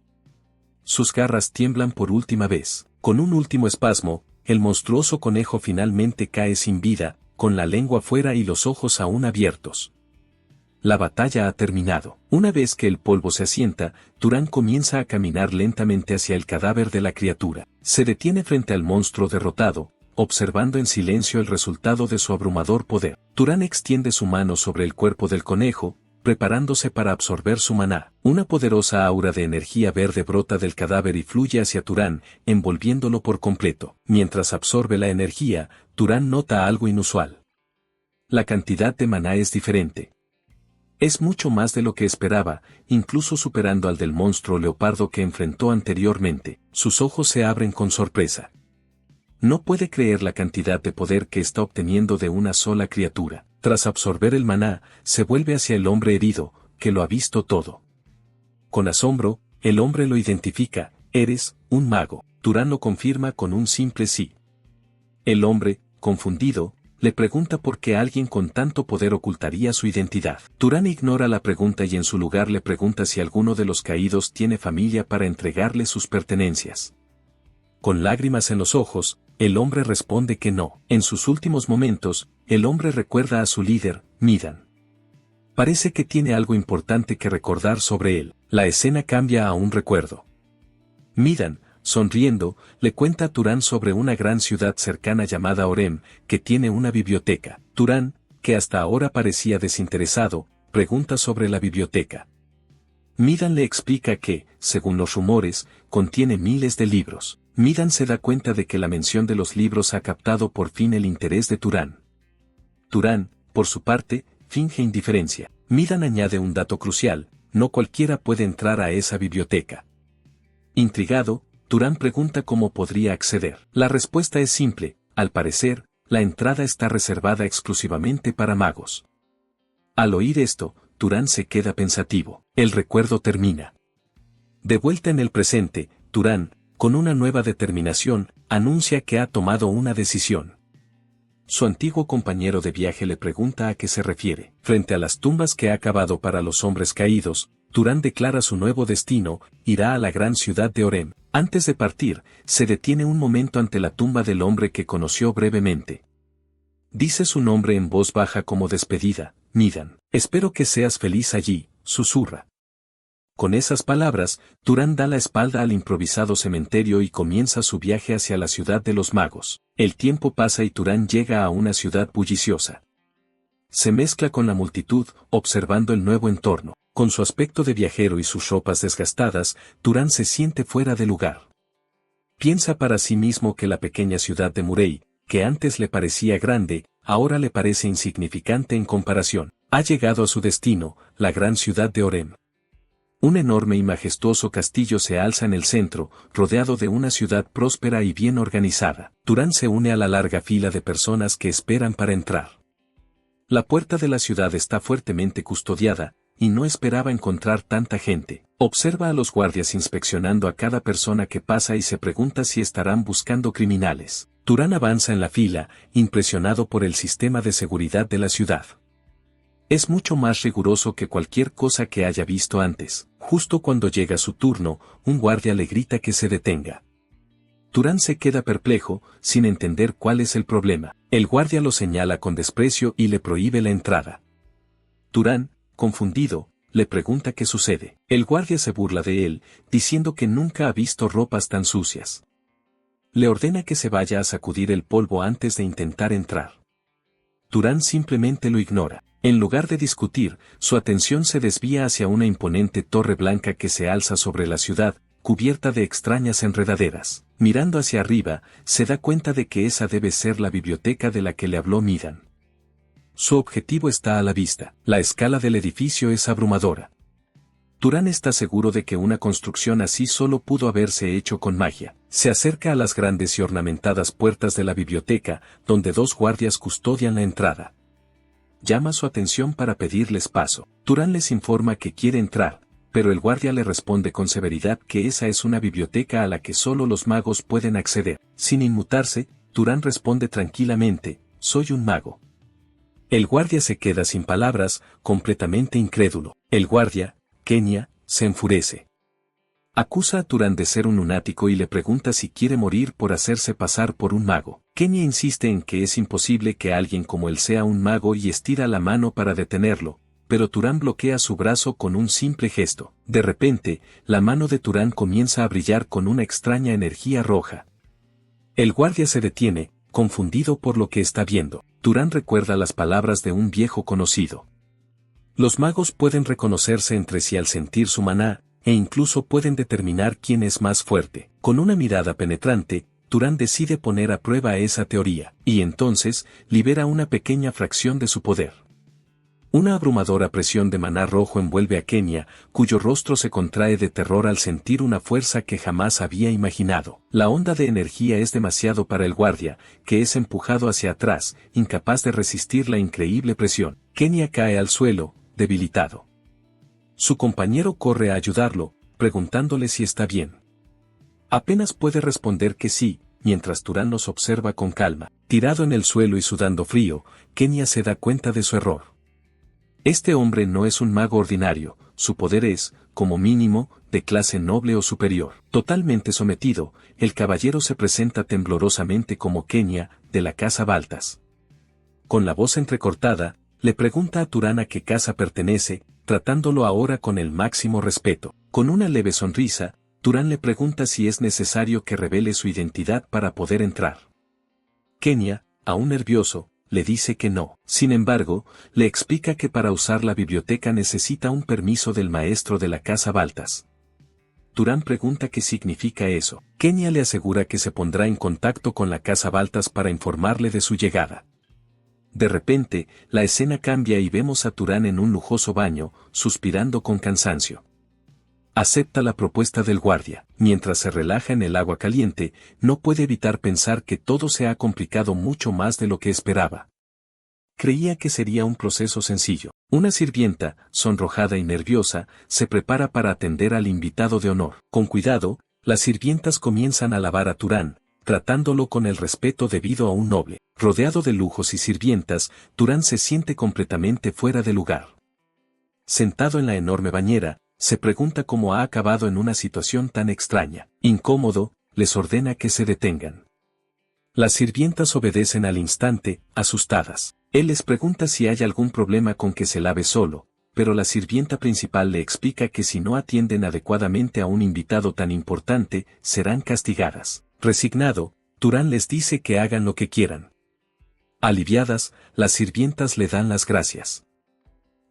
Sus garras tiemblan por última vez. Con un último espasmo, el monstruoso conejo finalmente cae sin vida, con la lengua fuera y los ojos aún abiertos. La batalla ha terminado. Una vez que el polvo se asienta, Turán comienza a caminar lentamente hacia el cadáver de la criatura. Se detiene frente al monstruo derrotado, observando en silencio el resultado de su abrumador poder. Turán extiende su mano sobre el cuerpo del conejo, preparándose para absorber su maná. Una poderosa aura de energía verde brota del cadáver y fluye hacia Turán, envolviéndolo por completo. Mientras absorbe la energía, Turán nota algo inusual. La cantidad de maná es diferente. Es mucho más de lo que esperaba, incluso superando al del monstruo leopardo que enfrentó anteriormente. Sus ojos se abren con sorpresa. No puede creer la cantidad de poder que está obteniendo de una sola criatura. Tras absorber el maná, se vuelve hacia el hombre herido, que lo ha visto todo. Con asombro, el hombre lo identifica: eres un mago. Turán lo confirma con un simple sí. El hombre, confundido, le pregunta por qué alguien con tanto poder ocultaría su identidad. Turán ignora la pregunta y en su lugar le pregunta si alguno de los caídos tiene familia para entregarle sus pertenencias. Con lágrimas en los ojos, el hombre responde que no. En sus últimos momentos, el hombre recuerda a su líder, Midan. Parece que tiene algo importante que recordar sobre él. La escena cambia a un recuerdo. Midan, sonriendo, le cuenta a Turán sobre una gran ciudad cercana llamada Orem, que tiene una biblioteca. Turán, que hasta ahora parecía desinteresado, pregunta sobre la biblioteca. Midan le explica que, según los rumores, contiene miles de libros. Midan se da cuenta de que la mención de los libros ha captado por fin el interés de Turán. Turán, por su parte, finge indiferencia. Midan añade un dato crucial: no cualquiera puede entrar a esa biblioteca. Intrigado, Turán pregunta cómo podría acceder. La respuesta es simple: al parecer, la entrada está reservada exclusivamente para magos. Al oír esto, Turán se queda pensativo. El recuerdo termina. De vuelta en el presente, Turán, con una nueva determinación, anuncia que ha tomado una decisión. Su antiguo compañero de viaje le pregunta a qué se refiere. Frente a las tumbas que ha cavado para los hombres caídos, Turán declara su nuevo destino: irá a la gran ciudad de Orem. Antes de partir, se detiene un momento ante la tumba del hombre que conoció brevemente. Dice su nombre en voz baja como despedida: Midan. Espero que seas feliz allí, susurra. Con esas palabras, Turán da la espalda al improvisado cementerio y comienza su viaje hacia la ciudad de los magos. El tiempo pasa y Turán llega a una ciudad bulliciosa. Se mezcla con la multitud, observando el nuevo entorno. Con su aspecto de viajero y sus ropas desgastadas, Turán se siente fuera de lugar. Piensa para sí mismo que la pequeña ciudad de Murey, que antes le parecía grande, ahora le parece insignificante en comparación. Ha llegado a su destino, la gran ciudad de Orem. Un enorme y majestuoso castillo se alza en el centro, rodeado de una ciudad próspera y bien organizada. Turán se une a la larga fila de personas que esperan para entrar. La puerta de la ciudad está fuertemente custodiada, y no esperaba encontrar tanta gente. Observa a los guardias inspeccionando a cada persona que pasa y se pregunta si estarán buscando criminales. Turán avanza en la fila, impresionado por el sistema de seguridad de la ciudad. Es mucho más riguroso que cualquier cosa que haya visto antes. Justo cuando llega su turno, un guardia le grita que se detenga. Turán se queda perplejo, sin entender cuál es el problema. El guardia lo señala con desprecio y le prohíbe la entrada. Turán, confundido, le pregunta qué sucede. El guardia se burla de él, diciendo que nunca ha visto ropas tan sucias. Le ordena que se vaya a sacudir el polvo antes de intentar entrar. Turán simplemente lo ignora. En lugar de discutir, su atención se desvía hacia una imponente torre blanca que se alza sobre la ciudad, cubierta de extrañas enredaderas. Mirando hacia arriba, se da cuenta de que esa debe ser la biblioteca de la que le habló Midan. Su objetivo está a la vista. La escala del edificio es abrumadora. Turán está seguro de que una construcción así solo pudo haberse hecho con magia. Se acerca a las grandes y ornamentadas puertas de la biblioteca, donde 2 guardias custodian la entrada. Llama su atención para pedirles paso. Turán les informa que quiere entrar, pero el guardia le responde con severidad que esa es una biblioteca a la que solo los magos pueden acceder. Sin inmutarse, Turán responde tranquilamente, soy un mago. El guardia se queda sin palabras, completamente incrédulo. El guardia, Kenia, se enfurece. Acusa a Turán de ser un lunático y le pregunta si quiere morir por hacerse pasar por un mago. Kenia insiste en que es imposible que alguien como él sea un mago y estira la mano para detenerlo, pero Turán bloquea su brazo con un simple gesto. De repente, la mano de Turán comienza a brillar con una extraña energía roja. El guardia se detiene, confundido por lo que está viendo. Turán recuerda las palabras de un viejo conocido. Los magos pueden reconocerse entre sí al sentir su maná, e incluso pueden determinar quién es más fuerte. Con una mirada penetrante, Turán decide poner a prueba esa teoría, y entonces, libera una pequeña fracción de su poder. Una abrumadora presión de maná rojo envuelve a Kenia, cuyo rostro se contrae de terror al sentir una fuerza que jamás había imaginado. La onda de energía es demasiado para el guardia, que es empujado hacia atrás, incapaz de resistir la increíble presión. Kenia cae al suelo, debilitado. Su compañero corre a ayudarlo, preguntándole si está bien. Apenas puede responder que sí, mientras Turán nos observa con calma. Tirado en el suelo y sudando frío, Kenia se da cuenta de su error. Este hombre no es un mago ordinario, su poder es, como mínimo, de clase noble o superior. Totalmente sometido, el caballero se presenta temblorosamente como Kenia, de la casa Baltas. Con la voz entrecortada, le pregunta a Turán a qué casa pertenece, tratándolo ahora con el máximo respeto. Con una leve sonrisa, Turán le pregunta si es necesario que revele su identidad para poder entrar. Kenia, aún nervioso, le dice que no. Sin embargo, le explica que para usar la biblioteca necesita un permiso del maestro de la casa Baltas. Turán pregunta qué significa eso. Kenia le asegura que se pondrá en contacto con la casa Baltas para informarle de su llegada. De repente, la escena cambia y vemos a Turán en un lujoso baño, suspirando con cansancio. Acepta la propuesta del guardia. Mientras se relaja en el agua caliente, no puede evitar pensar que todo se ha complicado mucho más de lo que esperaba. Creía que sería un proceso sencillo. Una sirvienta, sonrojada y nerviosa, se prepara para atender al invitado de honor. Con cuidado, las sirvientas comienzan a lavar a Turán, tratándolo con el respeto debido a un noble. Rodeado de lujos y sirvientas, Turán se siente completamente fuera de lugar. Sentado en la enorme bañera, se pregunta cómo ha acabado en una situación tan extraña. Incómodo, les ordena que se detengan. Las sirvientas obedecen al instante, asustadas. Él les pregunta si hay algún problema con que se lave solo, pero la sirvienta principal le explica que si no atienden adecuadamente a un invitado tan importante, serán castigadas. Resignado, Turán les dice que hagan lo que quieran. Aliviadas, las sirvientas le dan las gracias.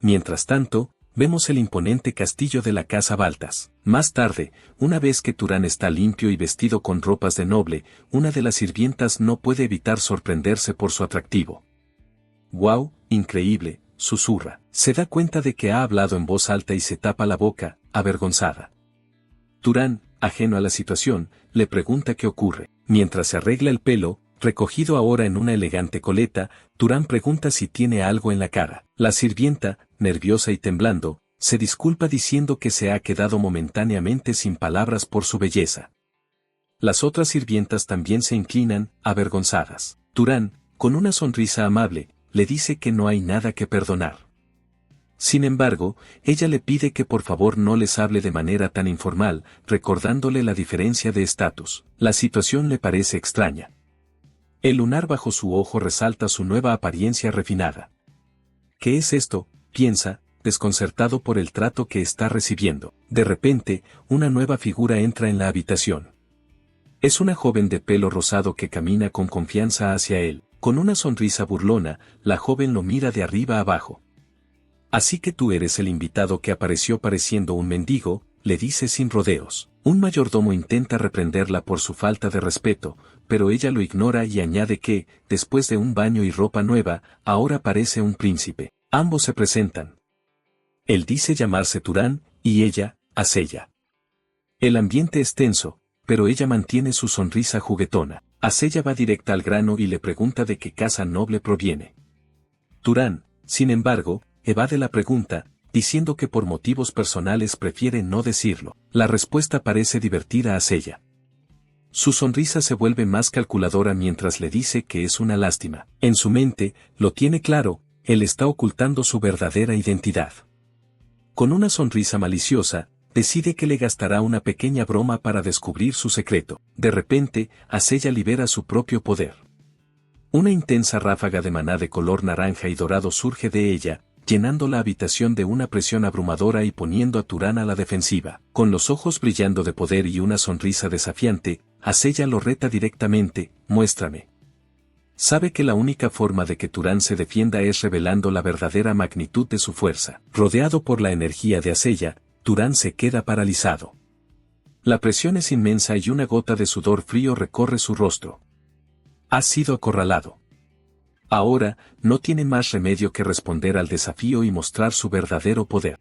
Mientras tanto, vemos el imponente castillo de la casa Baltas. Más tarde, una vez que Turán está limpio y vestido con ropas de noble, una de las sirvientas no puede evitar sorprenderse por su atractivo. «¡Guau, increíble!», susurra. Se da cuenta de que ha hablado en voz alta y se tapa la boca, avergonzada. Turán, ajeno a la situación, le pregunta qué ocurre. Mientras se arregla el pelo, recogido ahora en una elegante coleta, Turán pregunta si tiene algo en la cara. La sirvienta, nerviosa y temblando, se disculpa diciendo que se ha quedado momentáneamente sin palabras por su belleza. Las otras sirvientas también se inclinan, avergonzadas. Turán, con una sonrisa amable, le dice que no hay nada que perdonar. Sin embargo, ella le pide que por favor no les hable de manera tan informal, recordándole la diferencia de estatus. La situación le parece extraña. El lunar bajo su ojo resalta su nueva apariencia refinada. ¿Qué es esto?, piensa, desconcertado por el trato que está recibiendo. De repente, una nueva figura entra en la habitación. Es una joven de pelo rosado que camina con confianza hacia él. Con una sonrisa burlona, la joven lo mira de arriba abajo. Así que tú eres el invitado que apareció pareciendo un mendigo, le dice sin rodeos. Un mayordomo intenta reprenderla por su falta de respeto, pero ella lo ignora y añade que, después de un baño y ropa nueva, ahora parece un príncipe. Ambos se presentan. Él dice llamarse Turán, y ella, Aceya. El ambiente es tenso, pero ella mantiene su sonrisa juguetona. Aceya va directa al grano y le pregunta de qué casa noble proviene. Turán, sin embargo, evade la pregunta, diciendo que por motivos personales prefiere no decirlo. La respuesta parece divertir a Aceya. Su sonrisa se vuelve más calculadora mientras le dice que es una lástima. En su mente, lo tiene claro, él está ocultando su verdadera identidad. Con una sonrisa maliciosa, decide que le gastará una pequeña broma para descubrir su secreto. De repente, Aceya libera su propio poder. Una intensa ráfaga de maná de color naranja y dorado surge de ella, llenando la habitación de una presión abrumadora y poniendo a Turán a la defensiva. Con los ojos brillando de poder y una sonrisa desafiante, Aceya lo reta directamente: muéstrame. Sabe que la única forma de que Turán se defienda es revelando la verdadera magnitud de su fuerza. Rodeado por la energía de Aceya, Turán se queda paralizado. La presión es inmensa y una gota de sudor frío recorre su rostro. Ha sido acorralado. Ahora, no tiene más remedio que responder al desafío y mostrar su verdadero poder.